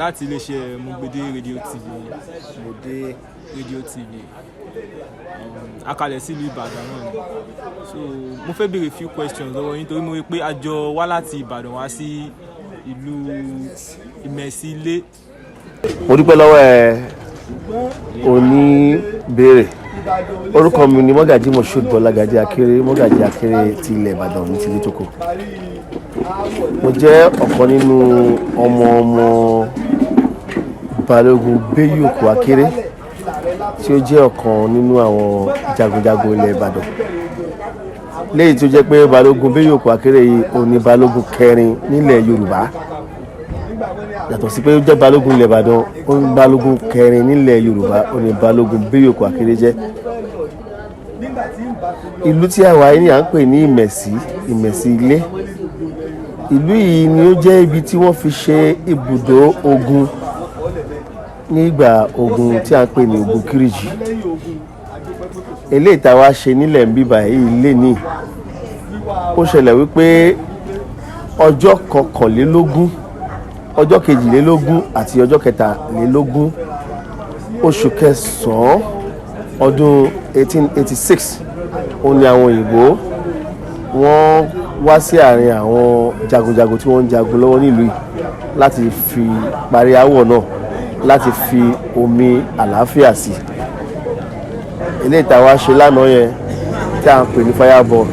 láti iléeṣẹ́ Mobide Radio TV Mobide Radio TV akalẹ̀ sílùú Ìbàdàn náà ni so mo fẹ́ béèrè few questions lọ́wọ́ yín torí mo rí pé a jọ wá láti Ìbàdàn wá sí ìlú Ìmẹ̀sí Ilé. mo dúpẹ́ lọ́wọ́ ẹ oníbèrè orúkọ mi ni Mọ́gàjí Moshood Bọ́lágadé Akéré Mọ́gàjí Akéré ti ilẹ̀ Ìbàdàn ní tìlú Tókò. mo jẹ́ ọ̀kan nínú ọmọ Balógun Béyòkù Akéré tí ó jẹ́ ọ̀kan nínú àwọn jagunjagun ilẹ̀ Ìbàdàn léyìí tó jẹ́ pé Balógun Béyòkù Akéré yìí ó ní Balógun kẹrin nílẹ̀ Yorùbá yàtọ̀ sí pé ó jẹ́ Balógun ilẹ̀ Ìbàdàn ó ní Balógun kẹrin nílẹ̀ Yorùbá ó ní Balógun Béyòkù Akéré jẹ́. ìlú tí a wà yìí ni à ń pè ní Ìmẹ̀sí Ilé. ìlú yìí ni ó jẹ́ ibi tí wọ́n fi ṣe ibùdó ogun nígbà ogun tí a ń pè ní ogun Kírìjì eléyìí tá a wá ṣe nílẹ̀ ń bíbà yìí lé ní ó ṣẹlẹ̀ wípé ọjọ́ kọkànlélógún ọjọ́ kejìlélógún àti ọjọ́ kẹtàlélógún oṣù kẹsàn-án ọdún 1886 òun ni àwọn òyìnbó wọ́n wá sí àárín àwọn jagunjagun tí wọ́n ń jagun lọ́wọ́ nílùú yìí láti fi parí aáwọ̀ náà láti fi omi àlàáfíà sí eléyìí tá a wá ṣe lánàá yẹn tí a ń pè ní fireball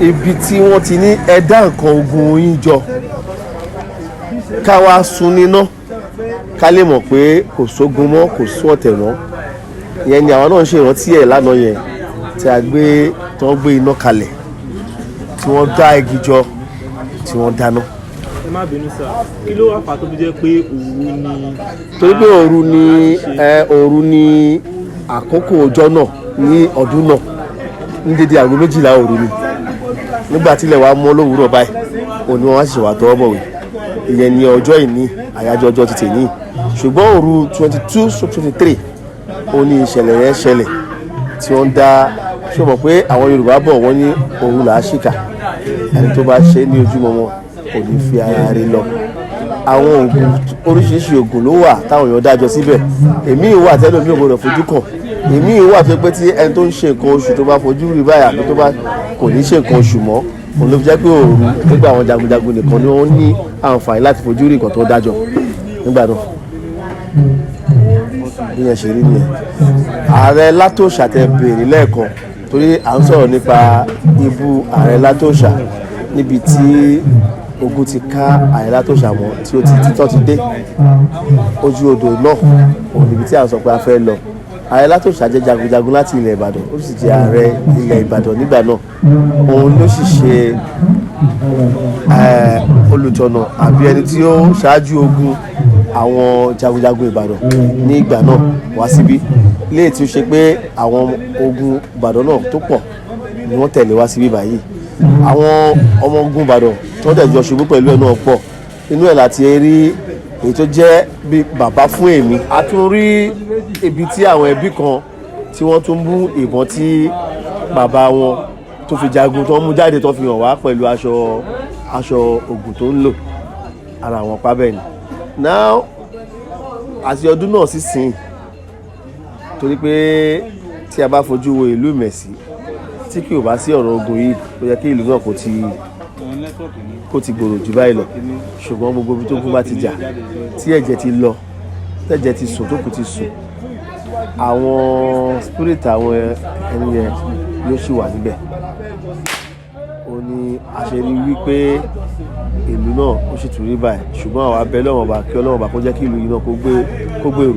ibi tí wọ́n ti ní ẹ̀dá nǹkan ogun yín jọ ká wá sun níná ká lè mọ̀ pé kò sógun mọ́ kò sún ọ̀tẹ̀ mọ́ ìyẹn ni àwọn náà ń ṣe ìrántí ẹ̀ lánàá yẹn tí a gbé tí wọ́n gbé iná kalẹ̀ tí wọ́n dá igi jọ tí wọ́n dáná. ẹ má bínú sá kí ló wá fà tó fi jẹ́ pé òru ni. torí pé òru ni àkókò ọjọ́ náà ní ọdún náà ní dédé aago 12 òru ni nígbà tílẹ̀ wá mọ́ lówùúrọ̀ báyìí òní wọn wá sì wà tọwọ́ bọ̀wé ìyẹn ni ọjọ́ ìní àyájọ́ ọjọ́ ti tèní ṣùgbọ́n òru 22-23 òní ìṣẹ̀lẹ̀ yẹn ṣẹlẹ̀ tí wọ́n dá ṣé o mọ̀ pé àwọn Yorùbá bọ̀ wọ́n ní òru là á ṣìkà ẹni tó bá ṣe ní ojúmọ́ wọn kò ní fi ara rí lọ àwọn oògùn oríṣiríṣi oògùn ló wà táwọn èèyàn dájọ́ síbẹ̀ èmi ìwà tẹ́lẹ̀ mi ò gbọdọ̀ fojú kàn èmi ìwà tó pé tí ẹni tó ń ṣe nǹkan oṣù tó bá fojú rí báyà àbí tó bá kò ní ṣe nǹkan oṣù mọ́ òun ló fi jẹ́ pé òru nígbà àwọn jagunjagun nìkan ni wọ́n ní àǹfààní láti fojú rí nǹkan tó dájọ́ nígbà náà bí yẹn ṣe rí nìyẹn ààrẹ Látòṣà tẹ béèrè lẹ́ẹ̀kan torí à ń sọ̀rọ̀ nípa ibú ààrẹ Látòṣà níbi tí ogun ti ká ààrẹ Látòṣà mọ́ tí ó ti títọ́ ti dé ojú odò náà òun níbi tí à ń sọ pé a fẹ́ lọ ààrẹ Látòṣà jẹ́ jagunjagun láti ilẹ̀ Ìbàdàn ó sì jẹ́ ààrẹ ilẹ̀ Ìbàdàn nígbà náà òun ló sì ṣe olùtọ̀nà àbí ẹni tí ó ṣáájú ogun àwọn jagunjagun Ìbàdàn ní ìgbà náà wá síbí léè tí ó ṣe pé àwọn ogun Ìbàdàn náà tó pọ̀ ni wọ́n tẹ̀lé wá síbí báyìí àwọn ọmọ ogun Ìbàdàn tó dẹ̀ jọ ṣubú pẹ̀lú ẹ̀ náà pọ̀ inú ẹ̀ láti rí èyí tó jẹ́ bí bàbá fún èmi a tún rí ibi tí àwọn ẹbí kan tí wọ́n tún mú ìbọn tí bàbá wọn tó fi jagun tó ń mú jáde tó fi hàn wá pẹ̀lú aṣọ ogun tó ń lò ara àwọn pábẹ́ ni now àti ọdún náà sísìn torí pé tí a bá fojú wo ìlú Ìmẹ̀sí tí kì ò bá sí ọ̀rọ̀ ogun yìí ó yẹ kí ìlú náà kó ti gbòòrò jù báyìí lọ ṣùgbọ́n gbogbo ibi tó gún bá ti jà tí ẹ̀jẹ̀ ti lọ tẹ́jẹ̀ ti sùn tó kù ti sùn àwọn spirit àwọn ẹni yẹn yóò sì wà níbẹ̀ ó ní àṣírí wípé ìlú náà ó sì tún rí báyìí ṣùgbọ́n àwọn abẹ́ lọ́wọ́n bá kí Ọlọ́run bá kó jẹ́ kí ìlú yìí náà kó gbèrú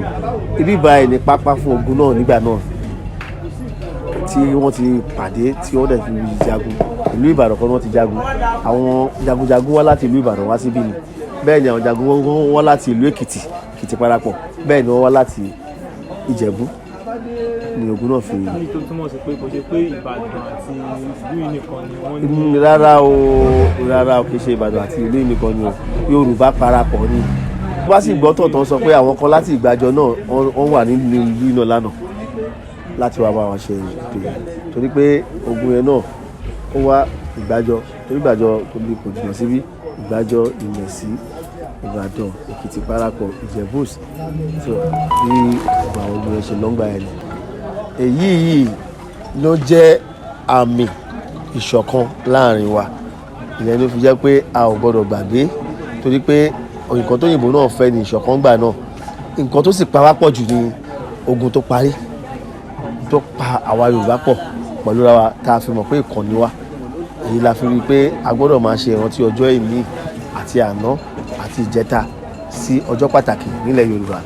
ibi báyìí ní pápá fún ogun náà nígbà náà tí wọ́n ti pàdé tí wọ́n dẹ̀ fi jagun ìlú Ìbàdàn kan náà ti jagun àwọn jagunjagun wá láti ìlú Ìbàdàn wá síbí ni bẹ́ẹ̀ ni àwọn jagun wá láti ìlú Èkìtì parapọ̀ bẹ́ẹ̀ ni wọ́n wá láti Ìjẹ̀bú ni ogun náà fi. ní tó túmọ̀ sí pé kò ṣe pé Ìbàdàn àti ìlú yìí nìkan ni wọ́n ní. rárá o kì í ṣe Ìbàdàn àti ìlú yìí nìkan ni o Yorùbá parapọ̀ ni wọ́n sì gbọ́ tọ̀tọ̀ sọ pé àwọn kan láti Ìgbàjọ náà wọ́n wà nínú ìlú náà lánàá láti wá bá wọn ṣe ètò yìí torí pé ogun yẹn náà ó wá Ìgbàjọ torí Ìgbàjọ kò jìnnà síbí Ìgbàjọ Ìmẹ̀sí Ìbàdàn Èkìtì parapọ̀ Ìjẹ̀bú tí bí àwọn ogun yẹn ṣe lọ́ngbà yẹn ni èyí yìí ló jẹ́ àmì ìṣọ̀kan láàrin wa ìyẹn ló fi jẹ́ pé a ò gbọ́dọ̀ gbàgbé torí pé nǹkan tó yìnbó náà fẹ́ ni ìṣọ̀kan gbà náà nǹkan tó sì pa wá pọ̀ jù ní ogun tó parí tó pa àwa Yorùbá pọ̀ pẹ̀lú ra wa tá a fi mọ̀ pé ìkànnì wa èyí la fi rí i pé a gbọ́dọ̀ máa ṣe ìrántí ọjọ́ ìní àti àná àti ìjẹta sí ọjọ́ pàtàkì nílẹ̀ Yorùbá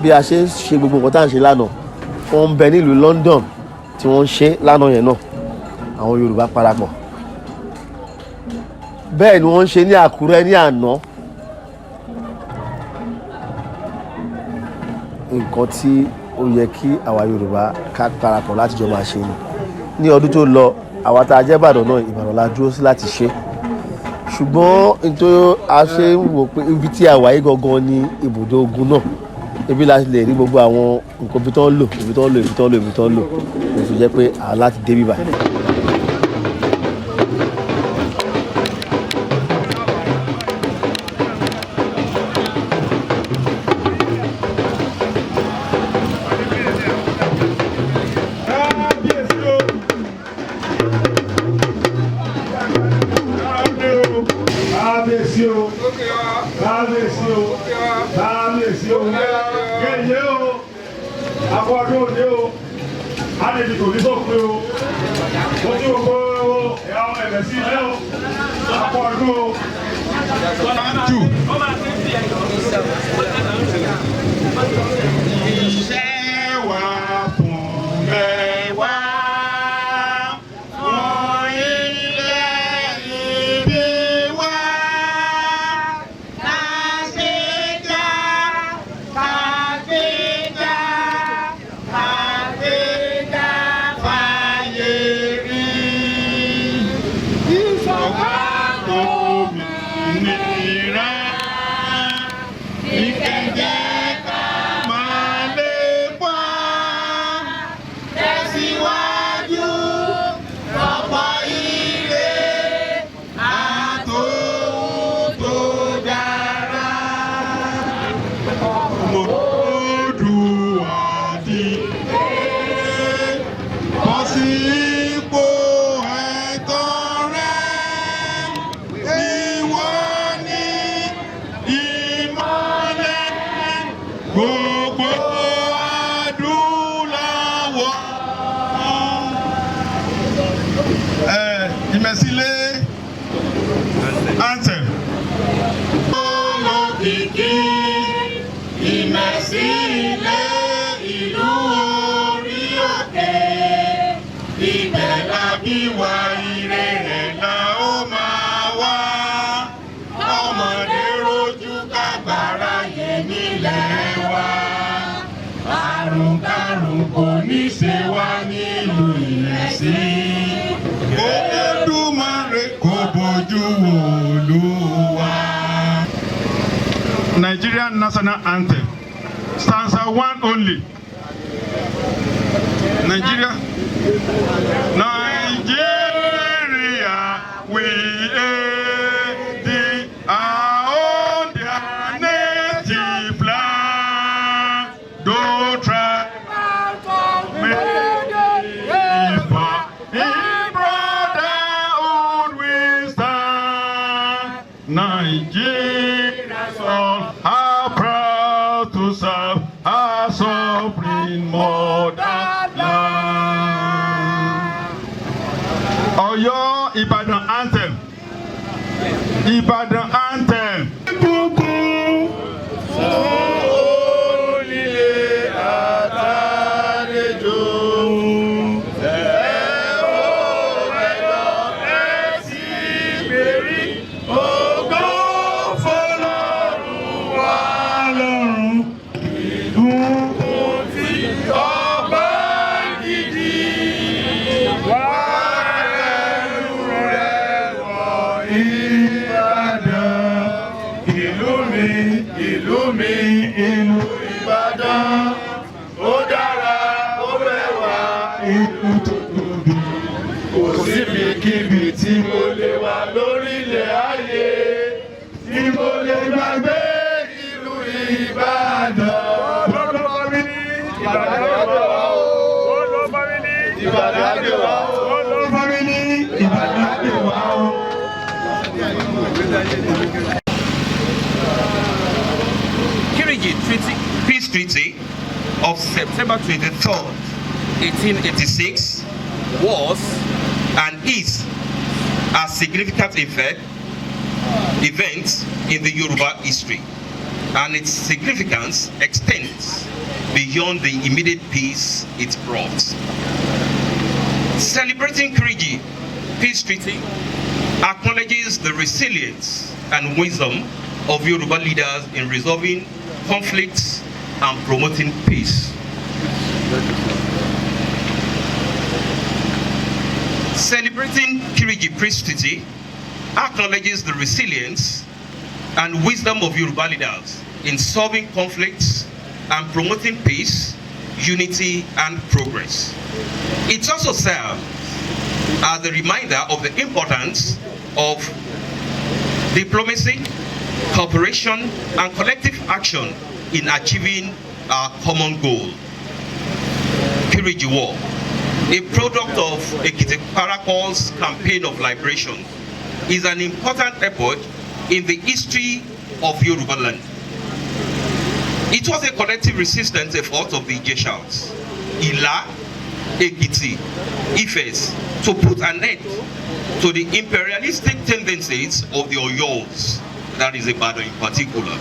bí a ṣe ń ṣe gbogbo nǹkan tá à ń ṣe lánàá wọ́n ń bẹ nílùú London tí wọ́n ń ṣe lánàá yẹn náà àwọn Yorùbá parapọ̀ bẹ́ẹ̀ ni wọ́n ń ṣe ní Àkúrẹ́ ní àná nǹkan tí ó yẹ kí àwa Yorùbá ká parapọ̀ láti jọ máa ṣe ni ní ọdún tó lọ àwa tá a jẹ́ Ìbàdàn náà Ìbàdàn la dúró sí láti ṣe ṣùgbọ́n nítorí a ṣe ń wò pé ibi tí a wà yìí gangan ni ibùdó ogun náà ibi láti lè rí gbogbo àwọn nǹkan ibi tó ń lò ló fi jẹ́ pé àwọn láti dé bíbá. Nigerian national anthem, stanza 1 only. Nigeria, we our own native land. Don't try in brotherhood we stand. Nigeria all are proud to serve our sovereign motherland. Oyo Ibadan anthem. Ibadan anthem. Kíbi tí mo lè wà lórílẹ̀ ayé tí mo lè gbàgbé ìlú Ìbàdàn. Olóòfà mi ní Ìbàdàn àgbẹ̀ wá o. Olóòfà mi ní Ìbàdàn àgbẹ̀ wá o. Olóòfà mi ní Ìbàdàn àgbẹ̀ wá o. Kirigi Peace Treaty of September 23rd, 1886 was and is a significant event in the Yoruba history, and its significance extends beyond the immediate peace it brought. Celebrating Kirigi Peace Treaty acknowledges the resilience and wisdom of Yoruba leaders in resolving conflicts and promoting peace. Celebrating Kirigi Peace Treaty acknowledges the resilience and wisdom of Yoruba leaders in solving conflicts and promoting peace, unity, and progress. It also serves as a reminder of the importance of diplomacy, cooperation, and collective action in achieving our common goal. Kiriji War, a product of Ekiti Parakor's campaign of liberation, is an important effort in the history of Yoruba land. It was a collective resistance effort of the Ijeshas, Ila, Ekiti, Ifes, to put an end to the imperialistic tendencies of the Oyos, that is Ibadan in particular.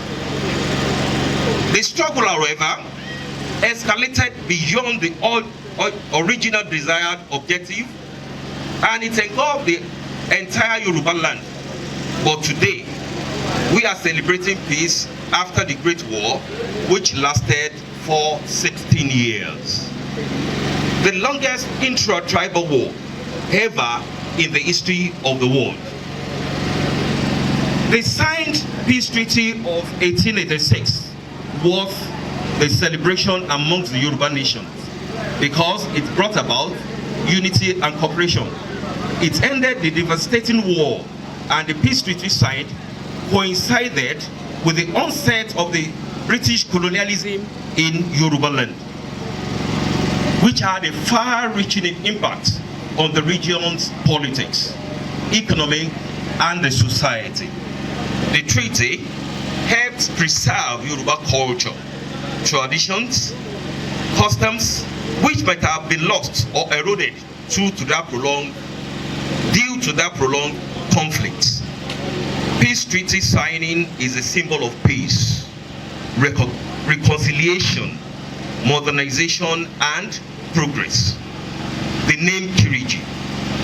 The struggle, however, escalated beyond the original desired objective, and it engulfed the entire Yoruba land. But today, we are celebrating peace after the Great War, which lasted for 16 years. The longest intra-tribal war ever in the history of the world. The signed peace treaty of 1886 was the celebration amongst the Yoruba nations because it brought about unity and cooperation. It ended the devastating war, and the peace treaty signed coincided with the onset of the British colonialism in Yoruba land, which had a far-reaching impact on the region's politics, economy, and the society. The treaty helped preserve Yoruba culture, traditions, customs, which might have been lost or eroded due to that prolonged conflict. Peace treaty signing is a symbol of peace, reconciliation, modernization, and progress. The name Kiriji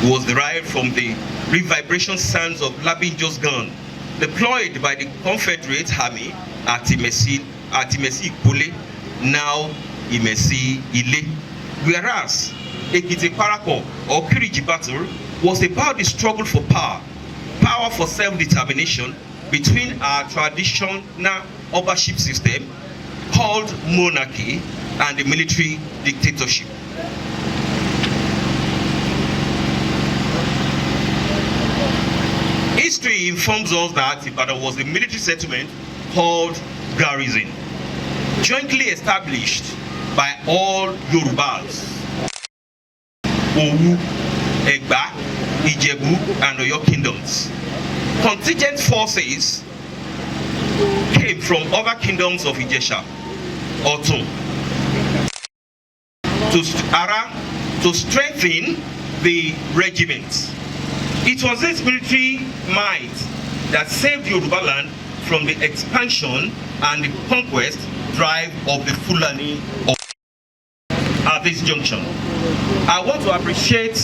was derived from the revibration sounds of Labinjo's gun deployed by the Confederate Army at Imesi Ikole, now Imesi Ile. Whereas Ekiti Parakor or Kiriji battle was about the struggle for power for self-determination between our traditional ownership system called monarchy and the military dictatorship. History informs us that Ibadan was a military settlement called garrison, jointly established by all Yorubas, Owu, Egba, Ijebu, and Oyo kingdoms. Contingent forces came from other kingdoms of Ijesha, Otun, to strengthen the regiment. It was this military might that saved Yoruba land from the expansion and the conquest drive of the Fulani at this junction. I want to appreciate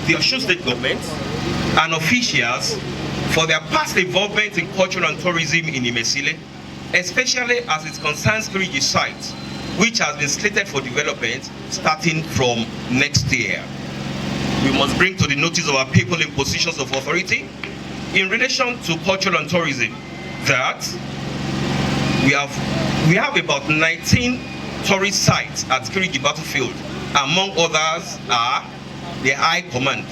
the Osun State government and officials for their past involvement in culture and tourism in Imesile, especially as it concerns Kiriji site, which has been slated for development starting from next year. We must bring to the notice of our people in positions of authority in relation to culture and tourism that we have about 19 tourist sites at Kiriji Battlefield. Among others are the High Command,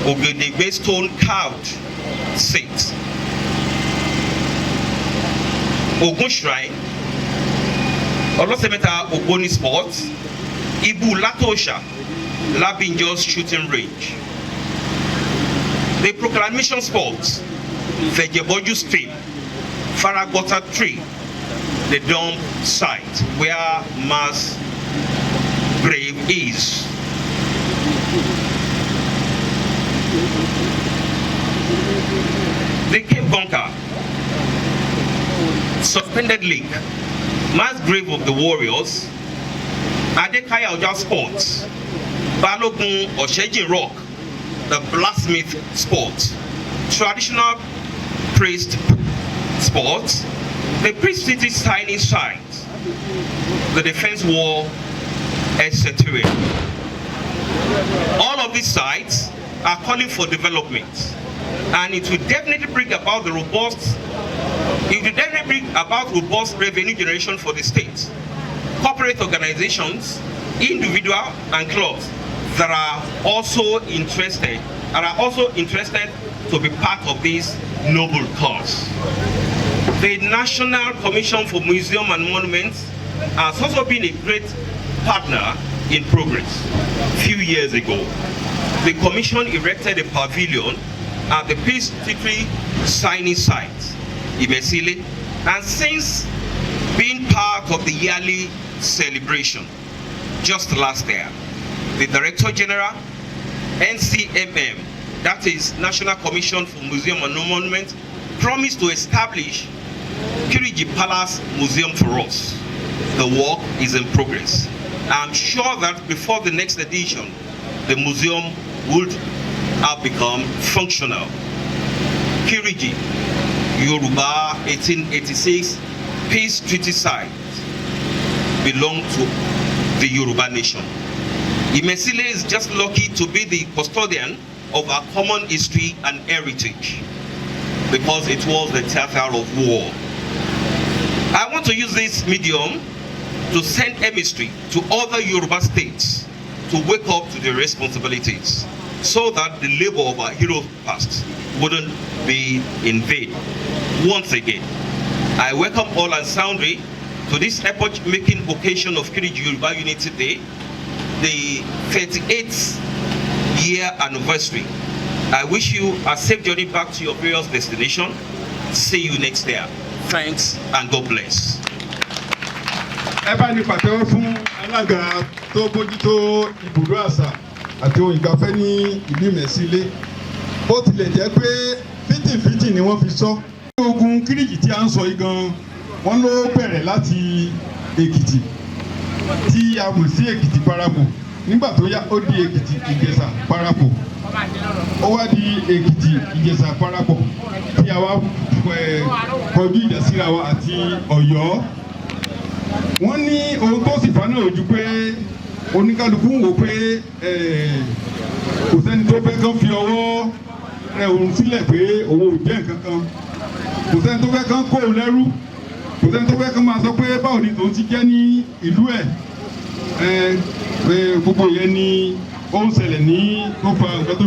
Ogedegbe stone carved seat, Ogun Shrine, Olosemeta Ogoni Sports, Ibu Latosha, Labinjo's shooting range, the Proclamation Sports, Fejeboju Stream, Faragota Tree, the dump site where mass grave is. The Cape Bunker, suspended link, mass grave of the warriors, Adekaya Oja Sports, Balogun Osheji Rock, the blacksmith sport, traditional priest sports, the priest city signing site, the defense wall, etc. All of these sites are calling for development, and it will definitely bring about robust revenue generation for the state. corporate organizations, individual and clubs that are also interested to be part of this noble cause. The National Commission for Museum and Monuments has also been a great partner in progress. A few years ago, the Commission erected a pavilion at the Peace Treaty signing site, Imesile, and since being part of the yearly celebration, just last year, the Director General, NCMM, that is National Commission for Museum and Monuments, promised to establish Kirigi Palace Museum for us. The work is in progress. I'm sure that before the next edition, the museum would have become functional. Kirigi, Yoruba 1886 Peace Treaty site belong to the Yoruba nation. Imesile is just lucky to be the custodian of our common history and heritage because it was the theater of war. I want to use this medium to send emissary to other Yoruba states to wake up to their responsibilities so that the labor of our heroes past wouldn't be in vain. Once again, I welcome all and sundry to this epoch-making occasion of Kirigi Yoruba Unity Day, the 38th year anniversary. I wish you a safe journey back to your various destination. See you next year. Thanks and God bless. Ẹ bá ní pàtẹ́wọ́ fún alága tó bójútó ibùdó àṣà àti ohun ìgbafẹ́ ní ìlú Ìmẹ̀sílé. Bó tilẹ̀ jẹ́ pé fìtìfìtì ni wọ́n fi sọ. Ogun Kiriji tí a ń sọ yìí gan, wọ́n ló bẹ̀rẹ̀ láti Èkìtì tí a mọ̀ sí Èkìtì Parapọ̀. Nígbà tó yá ó di Èkìtì Ìjẹ̀ṣà Parapọ̀. Ó wá di Èkìtì Ìjẹ̀ṣà Parapọ̀ tí a wá kọjú ìjà síra wa àti Ọ̀yọ́. Wọ́n ní ohun tó sì fa náà ojú pé oníkálukú ń wò pé kò sẹ́ni tó fẹ́ kán fi ọwọ́ rẹ̀ òun sílẹ̀ pé òun ò jẹ́ nǹkan kan. Kò sẹ́ni tó fẹ́ kán kó òun lẹ́rú. Kò sẹ́ni tó fẹ́ kán máa sọ pé báwo ni tòun ti jẹ́ ní ìlú ẹ̀. Gbogbo yẹn ni ó ń ṣẹlẹ̀ ní tó fa nǹkan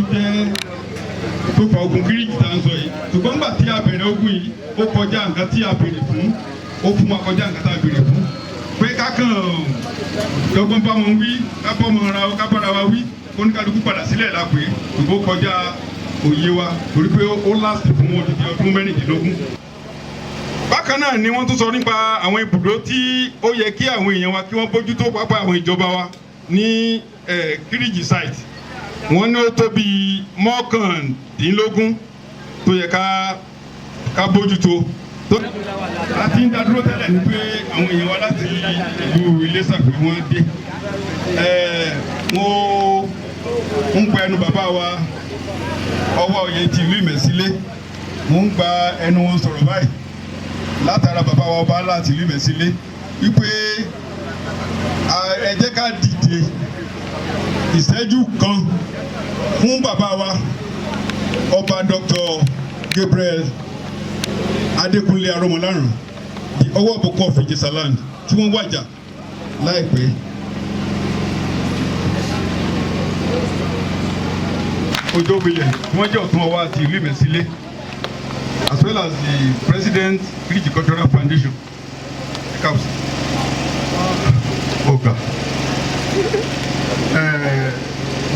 tó fa ogun Kiriji tá à ń sọ yìí. Ṣùgbọ́n nígbà tí a bẹ̀rẹ̀ ogun yìí ó kọjá nǹkan tí a béèrè fún, ó fún wa kọjá nǹkan tá a béèrè fún. Pé kákan lọ́gbọ́n bá wọn wí, kábọ́ ọmọ ara ká bára wa wí, oníkálukú padà sílẹ̀ la pé ṣùgbọ́n kọjá òye wa torí pé ó láti fún odidi ọdún mẹ́rìndínlógún. Bákan náà ni wọ́n tún sọ nípa àwọn ibùdó tí ó yẹ kí àwọn èèyàn wa kí wọ́n bójútó pápá àwọn ìjọba wa ní Kiriji site. Wọ́n ní ó tó bí mọ́kàndínlógún tó yẹ ká bójútó. Láti ń dádúró tẹ́lẹ̀ ní pé àwọn èèyàn wa láti ìlú Iléṣà pé wọ́n dé. Mo ń gba ẹnu bàbá wa ọwọ́ oyè ti ìlú Ìmẹ̀sílé. Mo ń gba ẹnu wọn sọ̀rọ̀ báyìí látara bàbá wa ọba láti ìlú Ìmẹ̀sílé wípé ẹ jẹ́ ká dìde ìṣẹ́jú kan fún bàbá wa ọba Dr. Gabriel Adékúnlé Arọ́mọláràn di ọwọ́ àbùkọ́ of Ìjẹ̀ṣà land tí wọ́n wàjà láìpẹ́. Ojo Williams wọ́n jẹ́ ọ̀tún ọwọ́ àti ìlú Ìmẹ̀sílé as well as the President Kiriji Cultural Foundation. Ọ̀gá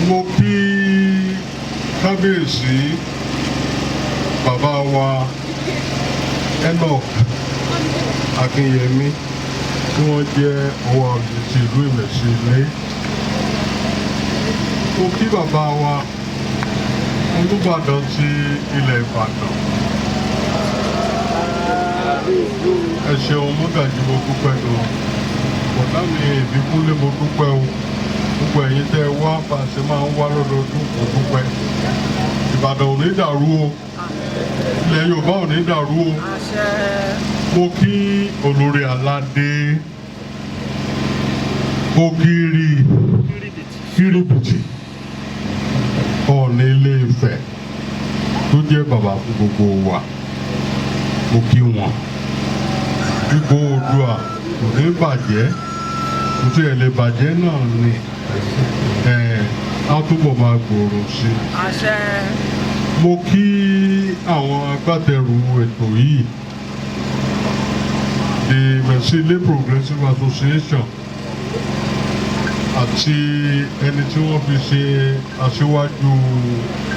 mo kí kábíyèsí bàbá wa Enoch Akínyẹmí tí wọ́n jẹ́ ọwọ́ àgbẹ̀ ti ìlú Ìmẹ̀sílé. Mo kí bàbá wa Olúbàdàn ti ilẹ̀ Ìbàdàn. Ẹ ṣeun Mọ́gàjí mo dúpẹ́ gan. Bọ̀dá mi Ìbíkúnlé mo dúpẹ́ o. Gbogbo ẹ̀yin tẹ́ ẹ wá pàṣẹ máa ń wá lọ́dọọdún mo dúpẹ́. Ìbàdàn ò ní dàrú o. Ilẹ̀ Yorùbá ò ní dàrú o. Mo kí olórí aládé Ògìrì Kiribiti Ọọ̀ni Ilé Ifẹ̀ tó jẹ́ bàbá fún gbogbo wa. Mo kí wọn. Ipò Oòduà kò ní bàjẹ́ kò tí ẹ̀ lè bàjẹ́ náà ni á túbọ̀ máa gbòòrò sí i. àṣẹ. mo kí àwọn agbátẹrù ètò yìí the Mercy Progressive Association àti ẹni tí wọ́n fi ṣe aṣíwájú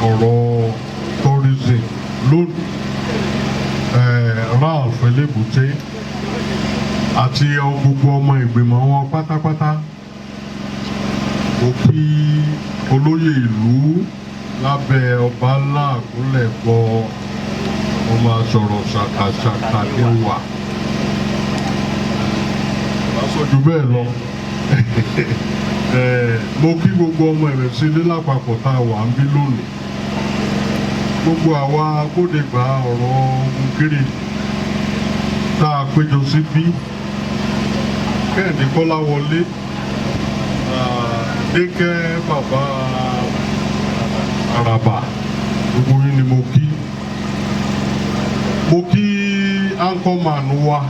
ọ̀rọ̀ tourism lónìí Ralph Elébùté àti gbogbo ọmọ ìgbìmọ̀ wọn pátápátá. Mo kí olóyè ìlú lábẹ́ ọba ńlá àgúnlẹ̀gbọ́ ọmọ asọ̀rọ̀ ṣàkàṣàkà ní wà. Aṣojú bẹ́ẹ̀ lọ. Mo kí gbogbo ọmọ Ìrẹsì ilé lápapọ̀ tá a wà ń bí lónìí. Gbogbo àwa agbódegbà ọ̀rọ̀ Ògùnkiri tá a péjọ sí bí. Kẹ́hìndé Kọ́láwọlé, Dékẹ́ bàbá Àràbà, gbogbo yín ni mo kí. Mo kí anchorman wa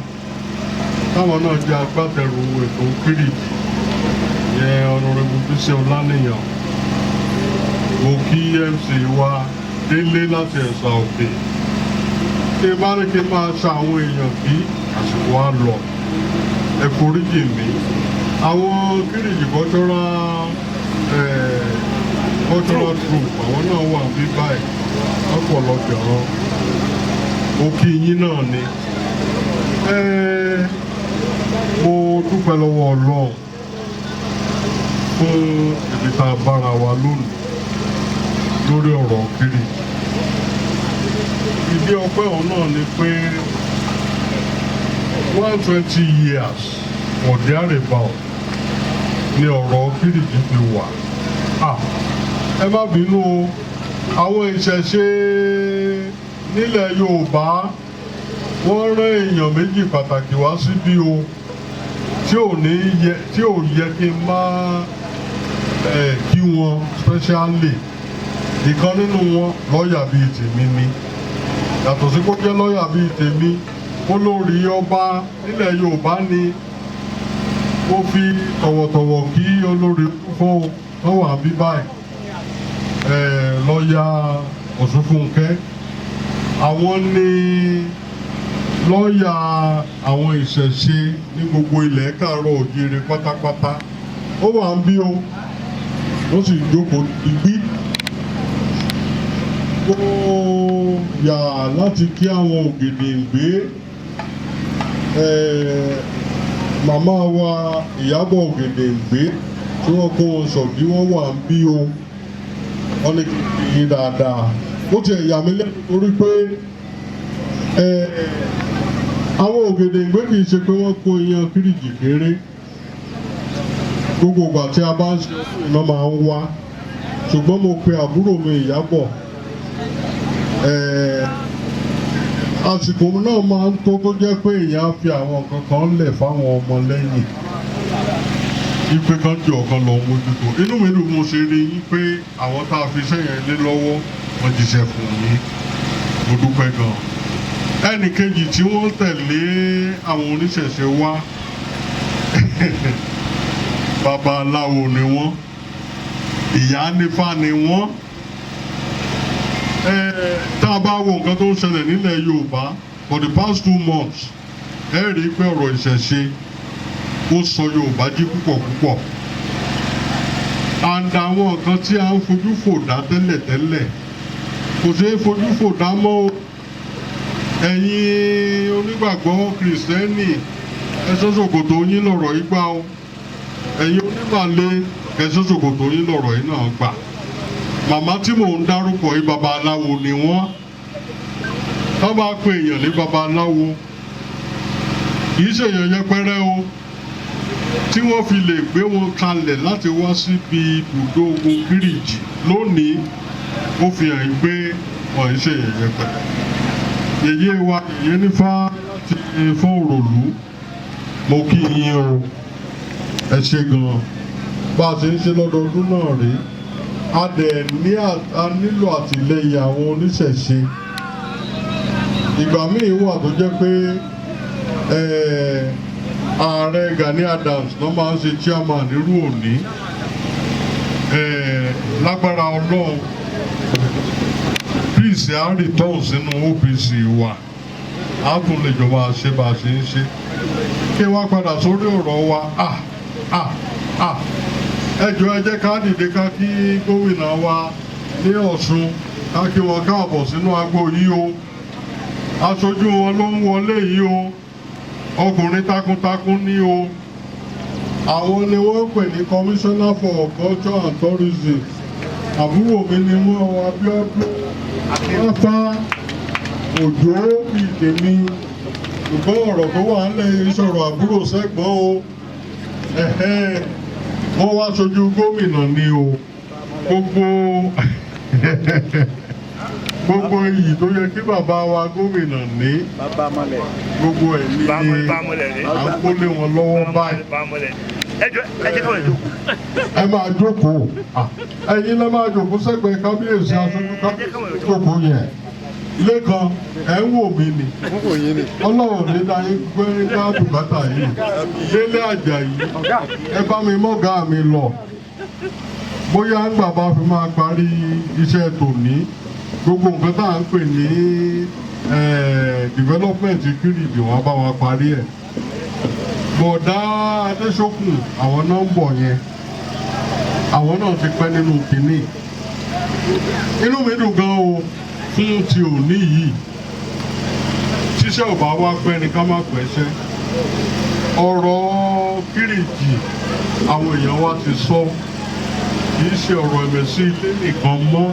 táwọn náà jẹ́ agbátẹrù ètò Kiriji yẹ Honorable Bísí Ọláníyàn. Mo kí MC wa Délé láti Ẹ̀sà Òkè. Ṣé bá ní kí n máa ṣe àwọn èèyàn kí àsìkò á lọ? Ẹ foríjì mi. Àwọn Kiriji cultural troupe àwọn náà wà bí báyìí lọ́pọ̀lọpọ̀ ọ̀rọ̀. Mo kí yín náà ni. Mo dúpẹ́ lọ́wọ́ Ọlọ́run fún ibi tá a bára wa lónìí lórí ọ̀rọ̀ Kiriji. Ìdí ọpẹ́ ọ̀hún náà ni pé 120 years or thereabout ni ọ̀rọ̀ Kiriji ti wà. Ẹ má bínú o, àwọn ìṣẹ̀ṣe nílẹ̀ Yorùbá wọ́n rán èèyàn méjì pàtàkì wá síbí o tí ò yẹ kí n má kí wọn specially. Ìkan nínú wọn lọ́ọ̀yà bíi tèmi ni, yàtọ̀ sí kó jẹ́ lọ́ọ̀yà bíi tèmi, olórí ọba nílẹ̀ Yorùbá ni. Ó fi tọ̀wọ̀tọ̀wọ̀ kí olórí fún lọ́wọ́ àbí báyìí lọ́ọ̀yà Ọ̀ṣunfúnkẹ́. Àwọn ni lọ́ọ̀yà àwọn ìṣẹ̀ṣe ní gbogbo ilẹ̀ káàárọ̀ òjíire pátápátá. Ó wà ń bí o, ó sì jókòó igbí. Ó yà láti kí àwọn Ògèdèngbé màmá wa Ìyábọ̀ Ògèdèngbé tí wọ́n kó wọn sọ bí wọ́n wà ń bí o. Wọ́n ní kí n yín dáadáa. Ó ti ẹ̀yà mi lẹ́nu torí pé àwọn Ògèdèngbé kì í ṣe pé wọ́n kó iyán Kiriji kéré. Gbogbo ìgbà tí a bá ń ṣe iná máa ń wá. Ṣùgbọ́n mo pe àbúrò mi Ìyábọ̀. Àsìkò náà máa ń tó jẹ́ pé èèyàn á fi àwọn nǹkan kan lẹ̀ fáwọn ọmọ lẹ́yìn. Ipe kan jẹ́ ọ̀kan lọ mójútó. Inú mi dùn mo ṣe rí yín pé àwọn tá a fi sẹ́yìn lé lọ́wọ́ wọ́n jíṣẹ́ fún yín. Mo dúpẹ́ gan-an. Ẹnì kejì tí wọ́n tẹ̀lé àwọn oníṣẹ̀ṣe wá babaláwo ni wọ́n, ìyá nífá ni wọ́n. Tá a bá wo nǹkan tó ń ṣẹlẹ̀ nílẹ̀ Yorùbá for the past 2 months, ẹ rí i pé ọ̀rọ̀ ìṣẹ̀ṣe ó sọ Yorùbá jí púpọ̀ púpọ̀. And àwọn nǹkan tí a ń fojú fò dá tẹ́lẹ̀tẹ́lẹ̀ kò ṣeé fojú fò dá mọ́ o. Ẹ̀yin onígbàgbọ́ Kìrìsìtẹ́nì, ẹ ṣọ́ ṣòkòtò yín lọ̀rọ̀ yìí gbà o. Ẹ̀yin onígbàlẹ̀, ẹ ṣọ́ ṣòkòtò yín lọ̀rọ̀ yìí náà gbà. Màmá tí mò ń dárúkọ yìí babaláwo ni wọ́n. Tá bá pe èèyàn ní babaláwo, kì í ṣèyàn yẹpẹrẹ o. Tí wọ́n fi lè gbé wọn kalẹ̀ láti wá síbi ibùdó ogun Kiriji lónìí, ó fi hàn pé wọ́n ń ṣèyàn yẹpẹrẹ. Yèyé wa Yèyé Nífá láti fún Òròlú, mo kí yín o, ẹ ṣé gan-an. Bá a ṣe ń ṣe lọ́dọọdún náà rí, a nílò àtìlẹ́yìn àwọn oníṣẹ̀ṣe. Ìgbà míì wà tó jẹ́ pé ààrẹ Gani Adams ló máa ń ṣe chairman nírú òní lágbára Ọlọ́run peace á return sínú OPC wa á tún lè jọba ṣe bá a ṣe ń ṣe kí wá padà sórí ọ̀rọ̀ wa ẹ jọ̀ọ́ ẹ jẹ́ ká dìde ká kí gómìnà wa ní Ọ̀ṣun ká kí wọn káàbọ̀ sínú agbo yìí o aṣojú wọn ló ń wọlé yìí o ọkùnrin takuntakun ní o àwọn ni wọ́n pè ní commissioner for culture and tourism àbúrò mi ni wọ́n Abíọ́dún Afá Òjó bíi tèmi ṣùgbọ́n ọ̀rọ̀ tó wà nílẹ̀ ìṣòro àbúrò sẹ́gbọ́n o wọ́n wá ṣojú gómìnà ni o gbogbo iyì tó yẹ kí bàbá wa gómìnà ní gbogbo ẹ̀ ní à ń kólé wọn lọ́wọ́ báyìí. ẹ máa jókòó ẹ̀yin lẹ́ máa jókòó sẹ́gbẹ̀ẹ́ kábíyèsí aṣojú kábíyèsí jókòó yẹn lẹ́kan ẹ̀ ń wò mí ni ọlọ́run ní dáyé gbé dáàbò bàtà yìí Délé Àjàyí ẹ bá mi mọ́gàá mi lọ bóyá ń bàbá fi máa parí iṣẹ́ tòní gbogbo nǹkan tá à ń pè ní development Kiriji wọn bá wa parí ẹ̀ bọ̀dá Adéṣókùn àwọn náà ń bọ̀ yẹn àwọn náà ti pẹ́ nínú kínní inú mi dùn gan o fún ti òní yìí tíṣẹ́ ò bá wá pẹ́ ni ká má pẹ́ṣẹ́ ọ̀rọ̀ Kiriji àwọn èèyàn wa ti sọ kì í ṣe ọ̀rọ̀ ẹ̀mẹ̀sí ilé nìkan mọ́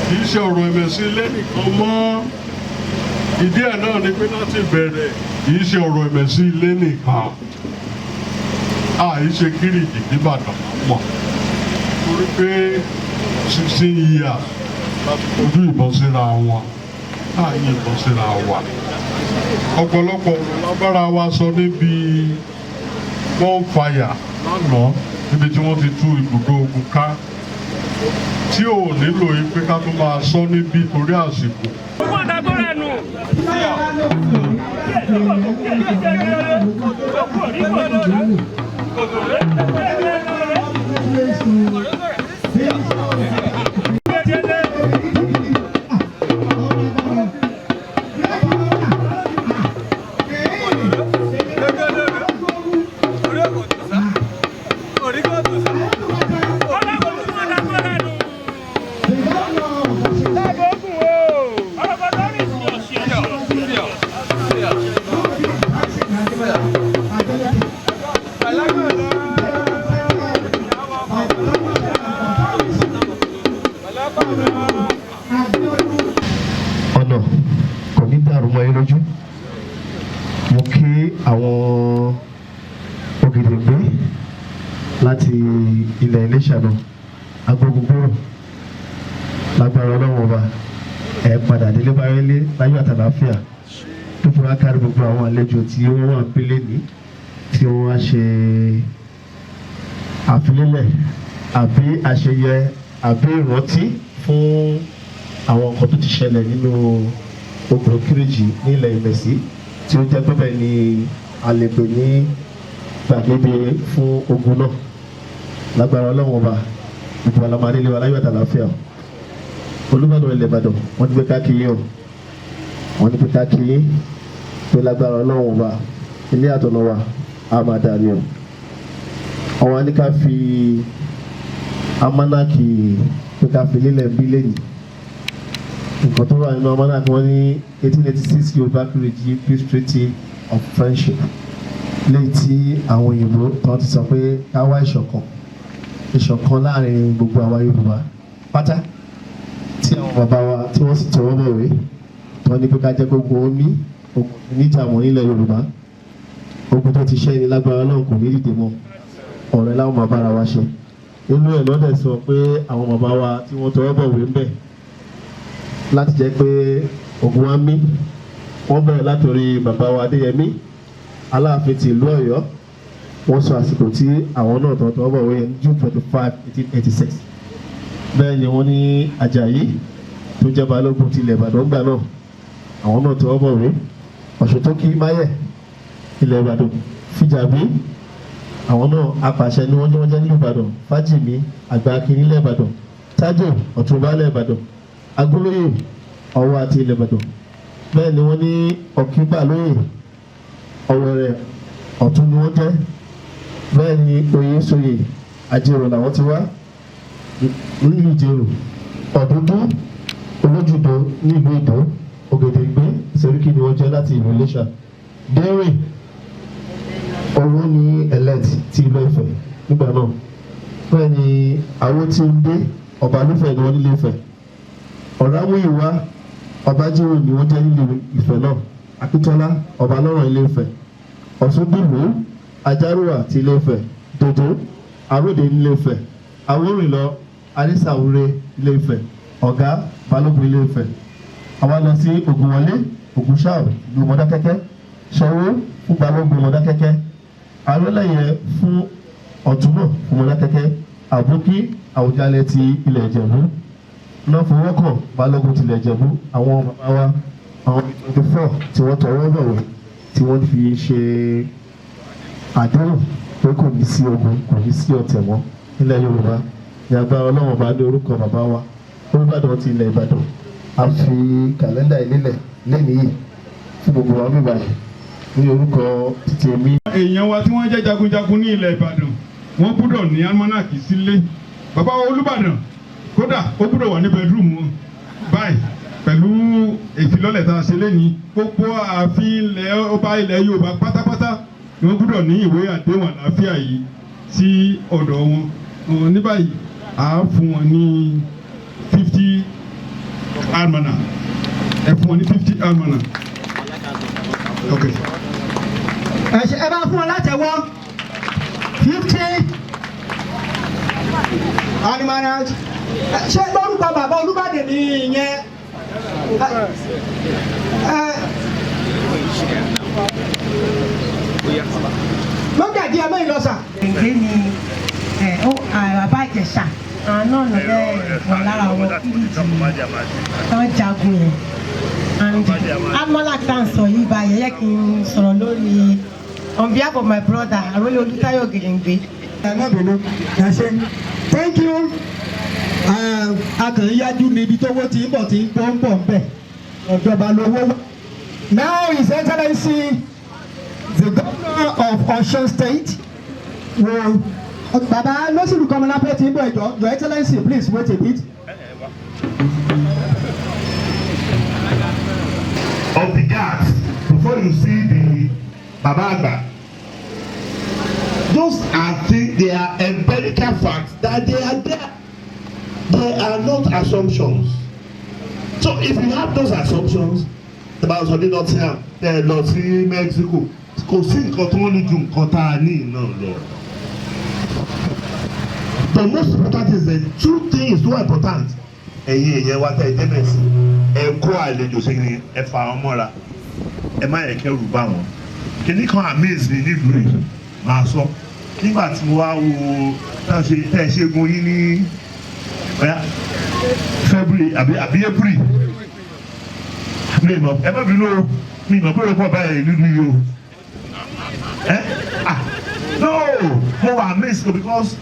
kì í ṣe ọ̀rọ̀ ẹ̀mẹ̀sí ilé nìkan mọ́ ìdí ẹ̀ náà ni pé láti bẹ̀rẹ̀ kì í ṣe ọ̀rọ̀ ẹ̀mẹ̀sí ilé nìkan àìṣe Kiriji nìbàdàn mọ̀ torí pé 16 years ojú ìbọn síra wọn láàyè ìbọn síra wa ọ̀pọ̀lọpọ̀ lágbára wa sọ níbi bonfire lánàá níbi tí wọ́n ti tú ibùdó ogun ká tí ò nílò yìí pé ká tó máa sọ níbí torí àsìkò. ọ̀nà kò ní dàrú mọ́ ẹ lójú mo kí àwọn Ògèdèngbé láti ilẹ̀ Iléṣà náà agbógungbòrò lágbára Ọlọ́run ọba ẹ padà délé báyélé láyọ̀ àtàláfíà tó fi wá kárí gbogbo àwọn àlejò tí wọ́n wà pélé ní tí wọ́n wá ṣe àfilélẹ̀ àbí àṣeyẹ àbí ìrántí fún àwọn nǹkan tó ti ṣẹlẹ̀ nínú ogun Kiriji nílẹ̀ Ìmẹ̀sí tí ó jẹ́ pé bẹ́ẹ̀ ni àlejò ní gbàgede fún ogun náà lágbára Ọlọ́run ọba ìbò alamari ilé wa láyọ̀ àtàláfíà Olúbàdàn ilẹ̀ Ìbàdàn wọ́n ti gbé káàkiri o wọ́n ti gbé káàkiri pé lágbára Ọlọ́run ọba ilé àtọ̀nà wa á máa dà ní o àwọn á ní ká fi amánákì pé ká fi lélẹ̀ bí lẹ́yìn nǹkan tó wà nínú amánákì wọ́n ní 1886 Yorùbá Kiriji Peace Treaty of Friendship lẹ́yìn tí àwọn òyìnbó kan ti sọ pé ká wá ìṣọ̀kan láàrin gbogbo àwa Yorùbá pátá tí àwọn bàbá wa tí wọ́n sì tọwọ́ bọ̀wé tó ní pé ká jẹ́ gbogbo omi ogun níjà mọ́ nílẹ̀ Yorùbá ogun tó ti ṣẹ́ ní lágbára náà kò ní dìde mọ́ ọ̀rẹ́ láwọn bàbá ara wa ṣe inú ẹ̀ lọ́dẹ̀ sọ pé àwọn bàbá wa tí wọ́n tọwọ́ bọ̀wé ń bẹ̀ láti jẹ́ pé ogun wa mí wọ́n bẹ̀rẹ̀ látòrí bàbá wa Adéyẹmí Aláàfin ti ìlú Ọ̀yọ́ wọ́n sọ àsìkò tí àwọn náà tọwọ́ bọ̀wé ní June 25, 1886 bẹ́ẹ̀ ni wọ́n ní Àjàyí tó jẹ́ balógun ti ilẹ̀ Ìbàdàn gbà náà àwọn náà tọwọ́ bọ̀wé Ọ̀ṣuntókí Máyẹ̀ ilẹ̀ Ìbàdàn Fìjàbí àwọn náà apàṣẹ ni wọ́n jẹ́ nílùú Ìbàdàn Fájìmí Àgbàkin nílẹ̀ Ìbàdàn Tájò Ọ̀túnba ilẹ̀ Ìbàdàn Agúnlóyè Ọ̀wọ̀ àti ilẹ̀ Ìbàdàn bẹ́ẹ̀ ni wọ́n ní Ọ̀kígbà lóyè Ọ̀wọ̀ rẹ̀ ọ̀tún ni wọ́n jẹ́ bẹ́ẹ̀ ni oyè sóyè Àjèrò làwọn ti wá nílùú Ìjẹ̀rò Ọ̀dúndún Olójúdó nílùú Ìdó Ògèdèngbé Sẹ́ríkì ni wọ́n jẹ́ láti ìlú Iléṣà Dẹ́rìn Ọ̀wọ̀ ní elect ti Ilé Ifẹ̀ nígbà náà bẹ́ẹ̀ ni Awótíndé Ọbalúfẹ̀ ni wọ́n nílé Ifẹ̀ Ọ̀rámúyìwá Ọbájírò ni wọ́n jẹ́ nílé Ifẹ̀ náà Akíntọ́lá Ọbalọ́rọ̀ Ilé Ifẹ̀ Ọ̀ṣúndùlú Ajárùwà ti Ilé Ifẹ̀ Dòdò Aróde Ilé Ifẹ̀ Awórìnlọ Arísàwúrẹ́ Ilé Ifẹ̀ Ọ̀gá Balógun Ilé Ifẹ̀ àwa lọ sí Ògùnwọlé Ògùnṣáò ìlú Mọdákẹ́kẹ́ Ṣọwọ́ fún Balógun Mọdákẹ́kẹ́ Arólẹ́yẹ fún Ọ̀túnmọ̀ fún Mọdákẹ́kẹ́ Àbókí Àwùjalẹ̀ ti Ilẹ̀ Ìjẹ̀bú náà fọwọ́kàn Balógun tilẹ̀ Ìjẹ̀bú àwọn bàbá wa àwọn 24 tí wọ́n tọwọ́ bọ̀wé tí wọ́n fi ṣe àdéhùn pé kò ní sí ogun kò ní sí ọ̀tẹ̀ mọ́ nílẹ̀ Yorùbá ní agbára Ọlọ́run bá ní orúkọ bàbá wa Olúbàdàn ti ilẹ̀ Ìbàdàn a fi kàlẹ́ndà ìlélẹ̀ lẹ́nu yìí fún gbogbo wa bíbá yìí ní orúkọ títí èmi. èèyàn wa tí wọ́n jẹ́ jagunjagun ní ilẹ̀ Ìbàdàn wọ́n gbúdọ̀ ní almanaki sílé bàbá wa Olúbàdàn kódà ó gbúdọ̀ wà ní bedroom wọn báyìí pẹ̀lú ìfilọ́lẹ̀ tá a ṣe lẹ́ni gbogbo ààfin ilẹ̀ ọba ilẹ̀ Yorùbá pátápátá ni wọ́n gbúdọ̀ ní ìwé àdéhùn àlàáfíà yìí sí ọ̀dọ̀ wọn ní báyìí à á fún wọn ní 50 almana ẹ fún wọn ní 50 almana. Okay. ẹ bá fún wọn látẹ̀wọ́ 50 almana ṣé lórúkọ bàbá Olúbàdàn ní ìyẹn lọ́gàdì ẹ mẹ́rin lọ́sà. èdè ni bàbá Ìjẹ̀ṣà àwọn náà ló bẹ́ẹ̀ wà lára wọn kíríjì tán jagun yẹn and Almanac tá à ń sọ yìí báyìí yẹ kí n sọ̀rọ̀ lórí on behalf of my brother Arólé Olútáyọ̀ Ògèdèngbé. Thank you. A kàn ń yájú ní ibi tówó tí ń bọ̀ tí ń bọ̀ ń bọ̀ ń bẹ̀ ọ̀jọ̀ba lówó. Now His Excellency the Governor of Osun State will. Baba lọ́sibú kọ́mọlápẹ́ tí ń bọ̀ ẹ̀jọ̀ Your Excellency please wait a bit. Of the guards before you see the Baba Agba. Those are things, they are empirical facts that they are there. They are not assumptions. So if you have those assumptions about Sunday Nottingham, then lọ sí Mexico, kò sí nǹkan tó wọ́n ní ju nǹkan tá a ní náà lọ. The most important is the two things so important. Ẹ̀yin èèyàn wa tẹ̀ ẹ́ dẹ́bẹ̀ sí ẹ kó àlejò sí ni ẹ fa wọn mọ́ra ẹ má yẹ kẹ́rù bá wọn. Kìnní kan amaze mi nílùú yìí máa sọ nígbà tí mo wá wo tẹ́ ẹ ṣẹ́gun yín ní February àbí April mi mọ̀ ẹ má bínú o mi mọ̀ pé olùkọ́ báyìí nínú yìí o no mo wà amazed because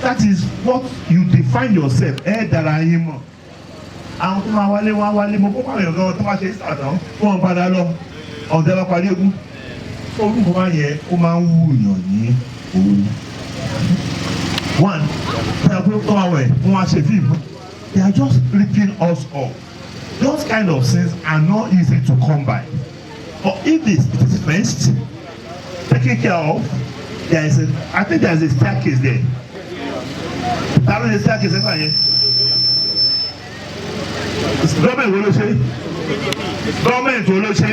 that is what you define yourself dára yín mọ̀ àwọn tó máa wálé wá wálé mo kókó àwọn èèyàn gan tó máa ṣe ìsàtàn wọn padà lọ ọ̀dẹ́ bá parí egún orúkọ máa yẹ ó máa ń wúyàn ní òru one tẹ́lẹ̀ pé tó máa wẹ̀ wọ́n á ṣe fíìmù they are just ripping us off those kind of things are not easy to come by but if it is fenced taken care of there is I think there is a staircase there ta ló ní staircase ẹ̀fà yẹn gọ́ọ̀mẹ̀ntì wo ló ṣe gọ́ọ̀mẹ̀ntì wo ló ṣe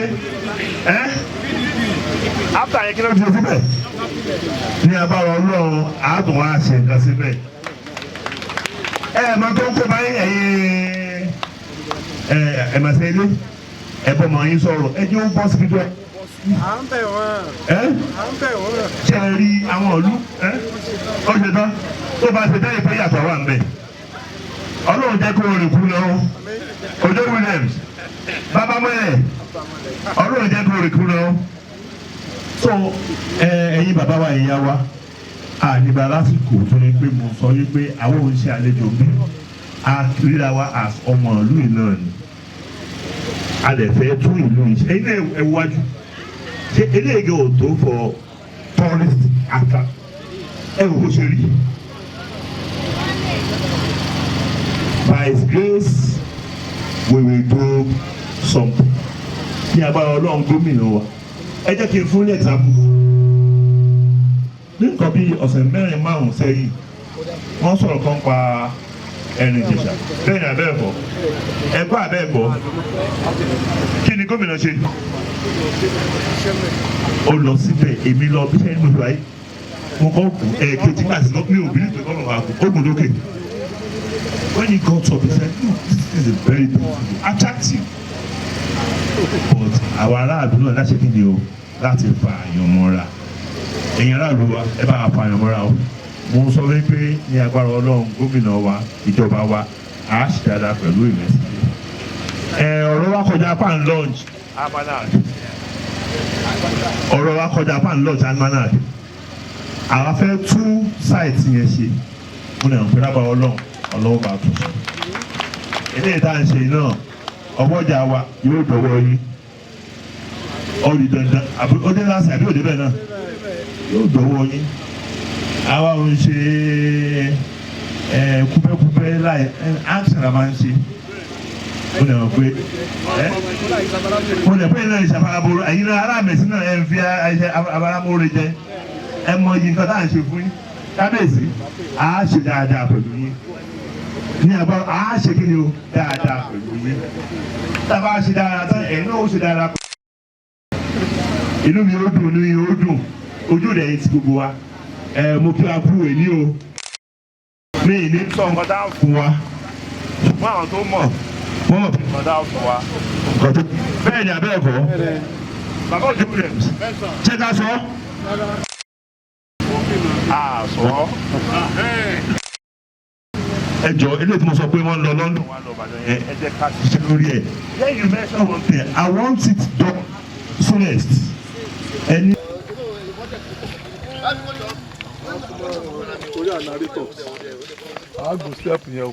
after yẹn kí ló ti ṣe síbẹ̀ ní abáwọ̀ ọlọ́run àádùn wa ṣe nǹkan síbẹ̀ máa tó ń kó báyìí ẹ̀yin ẹ̀mọ̀sẹ̀ ilé ẹ̀bọ̀n mọ̀ yín sọ̀rọ̀ ẹ jẹ́ ó bọ́ síbi tó ẹ̀. à ń bẹ̀ wọ́n. à ń bẹ̀ wọ́n. ṣe é rí àwọn ìlú ó ṣe tán tó bá ṣe dẹ́yìn pé yàtọ̀ wà ń bẹ̀ ọlọ́run jẹ́ kó rìn kú lọ́wọ́ Ojo Williams bàbá mọ́lẹ̀ ọlọ́run jẹ́ kó rìn kú lọ́wọ́ so ẹ̀yin bàbá wa ìyá wa àdìbà lásìkò tó ní pé mo sọ wípé àwọn òun ṣe àlejò bí a ríra wa as ọmọ ìlú yìí náà ni a lè fẹ́ tún ìlú yìí ṣe ẹ̀yin náà ẹ wájú ṣe eléyìí ò tó for tourist attract ẹ wò ó ṣe rí by his grace we will do something ní agbára ọlọ́run gómìnà wa ẹ jẹ́ kí n fún ní example ní nǹkan bí ọ̀sẹ̀ mẹ́rin márùn-ún sẹ́yìn wọ́n sọ̀rọ̀ kan pa ẹ̀rìn ìjẹ̀ṣà bẹ́ẹ̀ ni abẹ́ẹ̀kọ́ ẹ̀kọ́ abẹ́ẹ̀kọ́ kí ni gómìnà ṣe ó lọ síbẹ̀ èmi lọ bí sẹ́yìn gbogbo ayé mo kọ́ kejì gbà sí mi ò bí nítorí kọ́ lọ́wọ́ àgùn ó gùn lókè when he got up he said look this is a very beautiful attractive but àwọn aráàlú náà láti kí ni o láti fa àyàn mọ́ra èèyàn aráàlú wa ẹ bá fa àyàn mọ́ra o mo sọ wípé ní agbára ọlọ́run gómìnà wa ìjọba wa a ṣì dáadáa pẹ̀lú ìrẹsì ọ̀rọ̀ wa kọjá pan lunch almanad ọ̀rọ̀ wa kọjá pan lunch almanad àwa fẹ́ tú sáìtì yẹn ṣe mo nà ń pè lábàá ọlọ́run bá tún ṣe eléyìí tá à ń ṣe náà ọwọ́jà wa yóò dọ̀wọ́ yín ọ̀rì dandan ọdẹ lásìkò àbí òde bẹ́ẹ̀ náà yóò dọ̀wọ́ yín àwa ò ń ṣe kúpẹ́kúpẹ́ láì action la máa ń ṣe mo lè mọ̀ pé mo lè pé iná ìṣàfaraboro ẹ̀yin náà aláàmẹ̀sí náà ẹ̀ ń fi abaramore jẹ ẹ mọ iye nǹkan tá à ń ṣe fún yín kábíyèsí à á ṣe dáadáa pẹ̀lú yín ní àgbà à á ṣe kí ni o dáadáa pẹ̀lú yín tá a bá ṣe dáadáa tán ẹ̀yin náà ó ṣe dáadáa pẹ̀lú inú mi ó dùn inú yín ó dùn ojú rẹ̀ yín ti gbogbo wa mo kí wa kú èní o mi ì ní sọ nǹkan tá à ń fún wa ṣùgbọ́n àwọn tó mọ̀ wọ́n mọ̀ fún nǹkan tá à ń fún wa bẹ́ẹ̀ ni abẹ́ẹ̀kọ́ bàbá òjò rẹ̀ ṣé ká sọ àsọ ẹ jọ eléyìí tí mo sọ pé wọ́n lọ London wà lọ Ìbàdàn yẹn ẹ jẹ́ ká ṣiṣẹ́ lórí ẹ̀ then you mention one thing I want it done soonest ẹni. orí ànárítọ̀ àágùn step yẹn o.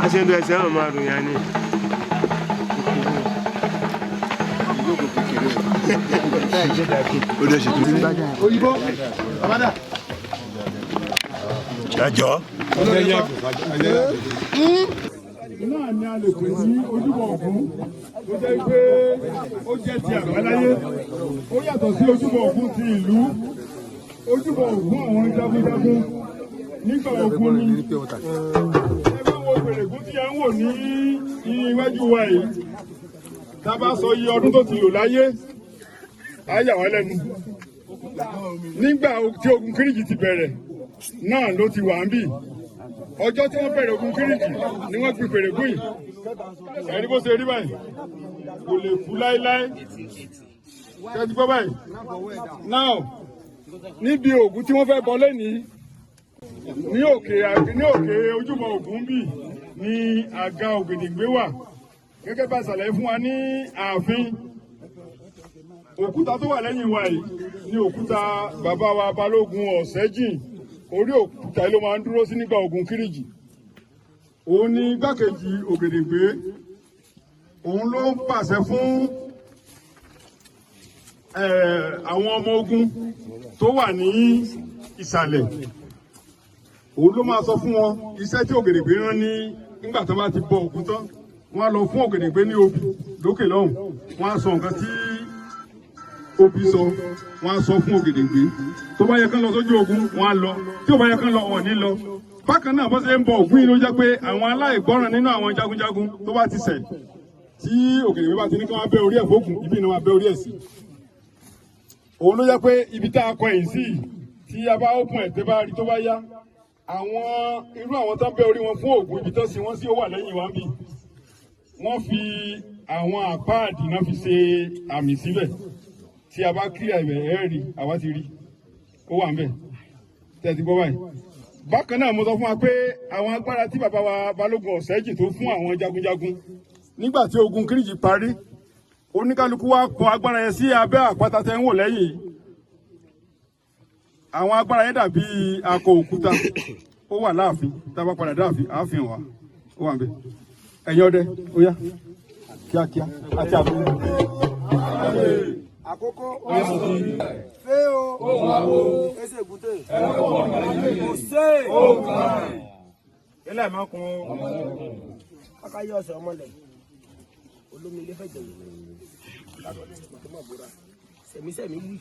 Haciendo ese mamá Ruyani. Òyìnbó abada. Jàjọ. Náà ni a lè pè ní ojúbọ Ògún tó jẹ́ pé ó jẹ́ ti àbáláyé ó yàtọ̀ sí ojúbọ Ògún ti ìlú ojúbọ Ògún àwọn jagunjagun nígbà ogun ni ẹgbẹ́ wo Fèrègún tí a ń wò ní iwájú wa yìí tá a bá sọ iye ọdún tó ti lò láyé á yà wá lẹ́nu nígbà tí ogun Kírìjì ti bẹ̀rẹ̀ náà ló ti wà ń bì ọjọ́ tí wọ́n bẹ̀rẹ̀ ogun Kírìjì ni wọ́n gbin Fèrègún yìí ẹni bó ṣe rí báyìí kò lè kú láéláé ṣẹ́jú gbọ́ báyìí náà níbi Ògún tí wọ́n fẹ́ bọ lẹ́nìí ní òkè ojúbọ Ògún bì ní àga Ògèdèngbé wà gẹ́gẹ́ bá ṣàlàyé fún wa ní ààfin òkúta tó wà lẹ́yìn wa yìí ní òkúta bàbá wa Balógun Ọ̀sẹ́jìn orí òkúta ló máa ń dúró sí nígbà ogun Kírìjì òun ní igbákejì Ògèdèngbé òun ló ń pàṣẹ fún àwọn ọmọ ogun tó wà ní ìsàlẹ̀ òun ló máa sọ fún wọn iṣẹ́ tí Ògèdèngbé rán ní nígbà tó bá ti bọ Ògún tán wọ́n á lọ fún Ògèdèngbé ní obì lókè lọ́hùn wọ́n á sọ nǹkan tí obì sọ wọ́n á sọ fún Ògèdèngbé tó bá yẹ kán lọ sójú ogun wọ́n á lọ tí ò bá yẹ kán lọ wọ́n ní lọ bákan náà bó ṣe ń bọ Ògún yìí ló jẹ́ pé àwọn aláìgbọràn nínú àwọn jagunjagun tó bá ti ṣẹ̀ tí Ògèdèngbé bá ti ní kí wọ́n bẹ́ orí ẹ̀ fókun ibi ni wọ́n bẹ́ orí ẹ̀ sí òun ló jẹ́ pé ibi tá a kọ èyí sí tí a bá ókun ẹ̀ tẹ́ bá rí tó bá yá àwọn irú àwọn tó ń bẹ orí wọn fún oògùn ibi tó sì wọ́n sí ó wà lẹ́yìn wa ń bì wọ́n fi àwọn àpáàdì náà fi ṣe àmì síbẹ̀ tí a bá kílẹ̀ ibẹ̀ ẹ̀ rí àwa ti rí ó wà ń bẹ̀ tẹ̀sí gbọ́ báyìí. bákan náà mo sọ fún wa pé àwọn agbára tí bàbá wa Balógun Ọ̀sẹ́jì tó fún àwọn jagunjagun nígbà tí ogun Kírìjì parí oníkálukú wa kọ agbára yẹn sí abẹ́ àpáta tẹ́ ń wò lẹ́yìn àwọn agbára yẹn dàbí akọ òkúta ó wà láàfin tá a bá padà dáàfin àáfin wa ó wà ń bẹ̀ ẹ̀yin ọdẹ ó yá kíákíá àti àbúrò. Àkókò fẹ́ o ẹsẹ̀ ègúté kò sé ilé máa kun akáyé ọ̀sẹ̀ ọmọlẹ̀ olómi ilé fẹ̀jẹ̀ sẹ̀mísẹ̀mí wí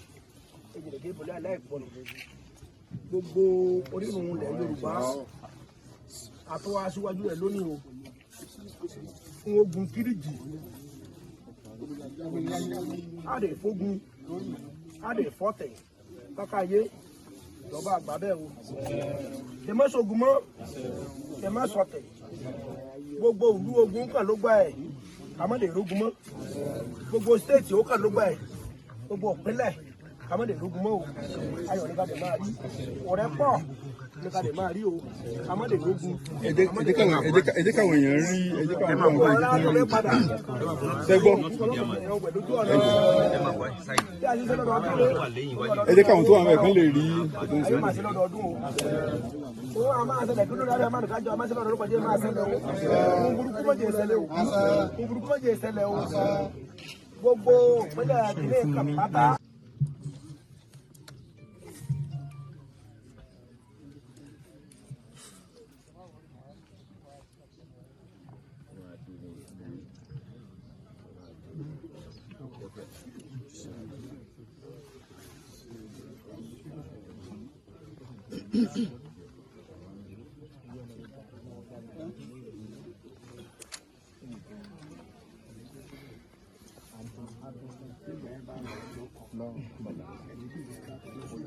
ẹ̀jẹ̀ ìbọ̀lẹ̀ aláìpọ̀nù gbogbo orírun ilẹ̀ Yorùbá àtọwọ́ aṣíwájú rẹ̀ lónìí o fún ogun Kírìjì adè fógun adè fọ́tẹ̀ kákàyé ìjọba àgbà bẹ́ẹ̀ o tẹ̀mọ́ sógun mọ́ tẹ̀mọ́ sọ̀tẹ̀ gbogbo ìlú ogun kan ló gbà ẹ̀ àmọ́dé rógun mọ́ gbogbo stéètì ó kan ló gbà ẹ̀ gbogbo ìpínlẹ̀ àmọ́dé rógun mọ́ o ayọ̀ ní ká dẹ̀ máa rí ọ̀rẹ́ pọ̀ ní ká dẹ̀ máa rí o àmọ́dé rógun. ẹ jẹ́ káwọn èèyàn rí ẹ jẹ́ káwọn èèyàn rí sẹ́gbọ́ ẹ jẹ́ káwọn tó wà mẹ́ẹ̀kan lè rí ètò ìṣẹ́lẹ̀. Owó a máa ṣẹlẹ̀ kí ló dára máa nìkan jọ a máa ṣẹlẹ̀ lórúkọ jẹ́ máa ṣẹlẹ̀ o. Ohun burúkú mọ̀jẹ̀ ìṣẹ̀lẹ̀ o. Ohun burúkú mọ̀jẹ̀ ìṣẹ̀lẹ̀ o. Gbogbo ìpínlẹ̀ ìdílé kan pátá.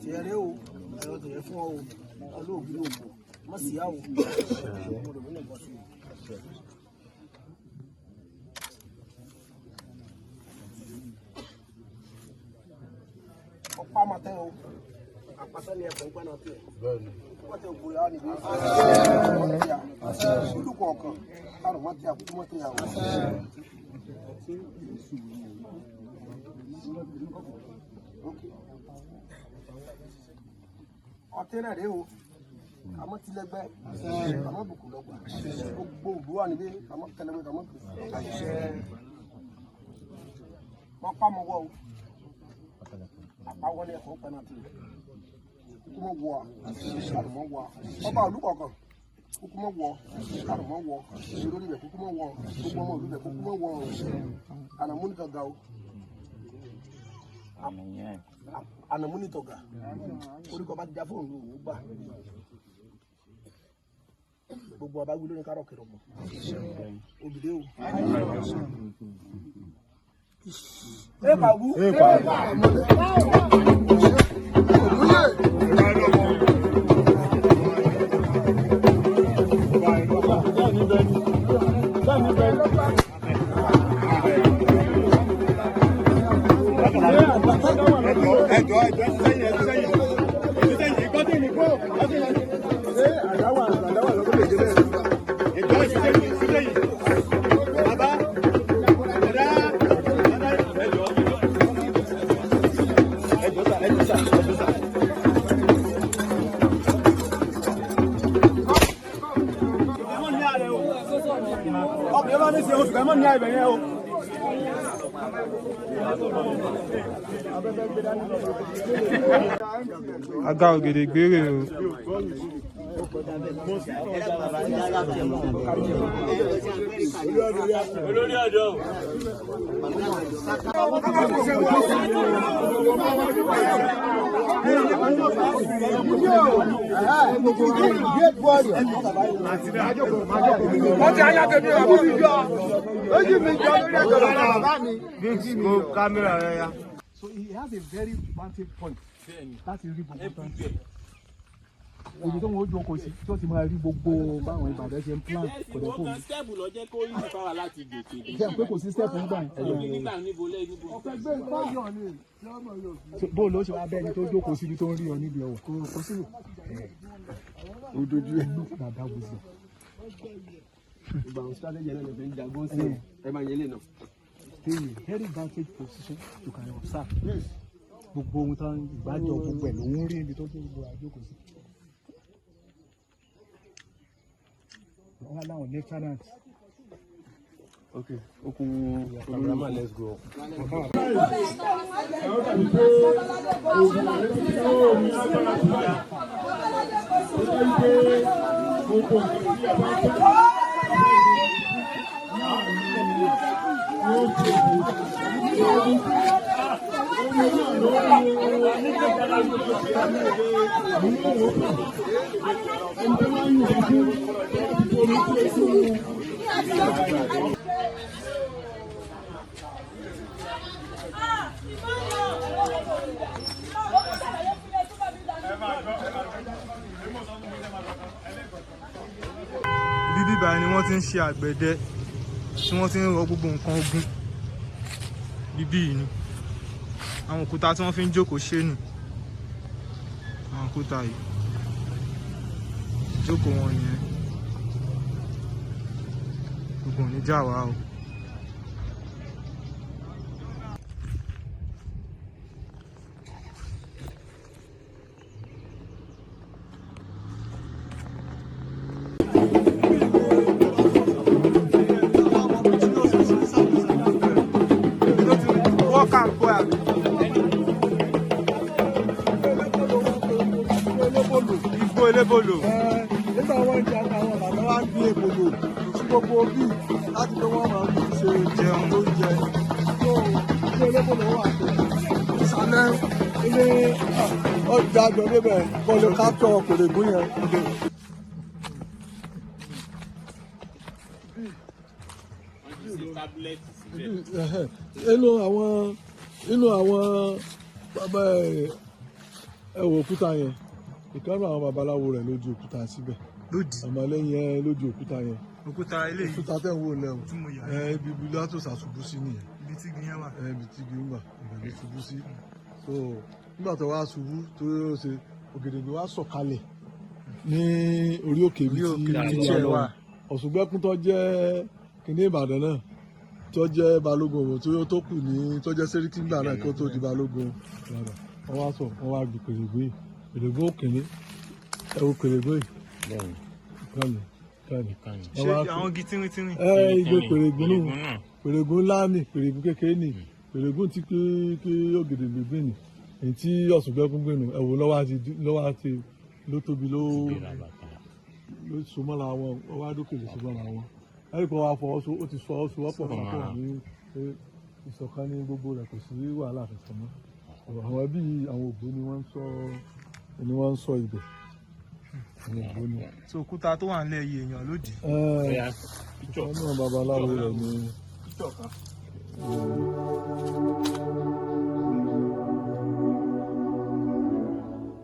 Tiẹ̀rẹ́ o, ẹ̀rọ tẹ̀yẹ fún ọ o, olóògbé ògbò, má sì yá o. Ọ̀pá máa tẹ́ o, àpàtẹ́ ni ẹ̀fọ́ ń pẹ́ náà tẹ̀. Wọ́n tẹ ògbó yà á nìbí. Olùkọ́ ọ̀kan, káàrọ̀ wọ́n tẹ àkókò wọ́n tẹ àwọn. Ọtí náà rèé o, àmọ́ tilẹ̀gbẹ́, àmọ́ bùkù lọ́gbà, gbogbo òbú wà níbí, àmọ́ tẹlẹgbẹ́, àmọ́ bùkù. Wọ́n pa mọ́ wọ́ o, àpá wọlé ẹ̀kọ́ pẹ́nàtì, kúkú mọ́ wọ́ àrùn mọ́ wọ́ ọba olúkọ̀ọ̀kan, kúkú mọ́ wọ́ àrùn mọ́ wọ́ ìlú ibẹ̀ kúkú mọ́ wọ́ gbogbo ọmọ ìlú ibẹ̀ kúkú mọ́ wọ́ ànàmúnitọ̀gà o. Ànàmúnitọ̀gà orúkọ bá ti já fóònù òun gbà gbogbo ọba wí lórí kárọ̀ kìrọ̀ mọ́ òbídé o. Aga ògèdè gbére o. Olórí ọ̀dọ́. Wọ́n ti ayá tẹ̀mí ọ̀bọ̀ mi jọ. Ojú mi jọ lórí ẹ̀jọ̀ lọ́dọ̀ bàbá mi. Bí mo kámẹ́rà rẹ̀ ya. So he has a very vantage point láti rí gbogbo tán. ibi tó wọn ó jókòó sí tí ó ti máa rí gbogbo báwọn Ìbàdàn ṣe ń plan kò dẹ̀ fóònù. stẹ́ẹ̀pù lọ jẹ́ kó yí ìfara láti gòkè dé. jẹ́ pé kò sí step ń gbà. nígbà níbo lẹ́yìn níbo. ọ̀fẹ́ gbé ìpáyọ̀ ni bóòlù ó ṣe wá bẹ́ẹ̀ ni tó jókòó síbi tó ń rí ọ níbi ọ̀wọ̀ kò sí òdojú ẹ̀ bàbá gbèsè. ìgbà àwọn strategy náà lè fi ń jagun sí ẹ máa yẹ lè nà. stay in a very vantage position you can observe gbogbo ohun tán ìgbàjọ gbogbo ẹ̀ lòún rí ibi tó tó gbogbo àjókòó sí. wọ́n wá láwọn lieutenant. Okay, cameraman, let's go. Ibi bíbá ni wọ́n ti ń ṣe àgbẹ̀dẹ tí wọ́n ti ń rọ gbogbo nǹkan ogun. Bíbí yìí ni àwọn òkúta tí wọ́n fi ń jókòó ṣe nì. Àwọn òkúta yìí jókòó wọn nìyẹn. Gbogbo ò ní jà wá o. Igbó elébòlò. nígbà wọn di àtàwọn bàbá wa gbé èbòlò sí gbogbo bí láti pé wọn máa fi ṣe jẹun lóúnjẹ tó ilé elébòlò wà tó ìsàlẹ̀ ilé ọjà àgbẹ̀dẹ́bẹ̀ kọlu kápítọ̀ kòrègùn yẹn. inú àwọn bàbá ẹwọ òkúta yẹn ìkànnì àwọn babaláwo rẹ̀ lójú òkúta síbẹ̀ àmọ́ lẹ́yìn ẹ lójú òkúta yẹn òkúta eléyìí òkúta tẹ̀ ń wò lẹ́wọ̀ ibi ibi látò ṣàṣubú sí nìyẹn ibi tí igi yẹn wà ibi tí igi wà ìbẹ̀rẹ̀ ṣubú sí so nígbà tó wá ṣubú tó yóò ṣe Ògèdèngbé wá sọ̀kalẹ̀ ní orí òkè ibi tí ẹ wà Ọ̀ṣùngbẹ́kún tó jẹ́ kìnní Ìbàdàn náà tó jẹ́ balógun òwò tó kù ní tó jẹ́ sẹ́ríkì ńgbà náà kó tó di balógun Ìbàdàn wọ́n wá sọ wọ́n wá gbé Kèrègbè Kèrègbè òkèlè ẹ̀wọ̀ Kèrègbè ìkànnì ṣé àwọn igi tínrín-tínrín. igbe Kèrègbè náà Kèrègbè ńlá ni Kèrègbè kékeré ni Kèrègbè tí kí Ògèdèngbé gbé ni èyí tí Ọ̀ṣùngbẹ́kún gbé nu ẹ̀wọ̀ lọ́wọ́ àti ló tóbi ló sọmọ́ra wọn wọ́n wá dókè lè sọmọ́ra wọn ẹ̀rí kan wá fọwọ́sọ ó ti fọwọ́sowọ́pọ̀ papọ̀ ní ìṣọ̀kan ní gbogbo rẹ̀ kò sí wàhálà kankan mọ́ àwọn ẹbí àwọn ògbó ni wọ́n ń sọ ibẹ̀ àwọn ògbó ni. so òkúta tó wà nílẹ̀ yìí èèyàn lódì. ọ̀nà babaláwo rẹ̀ ni.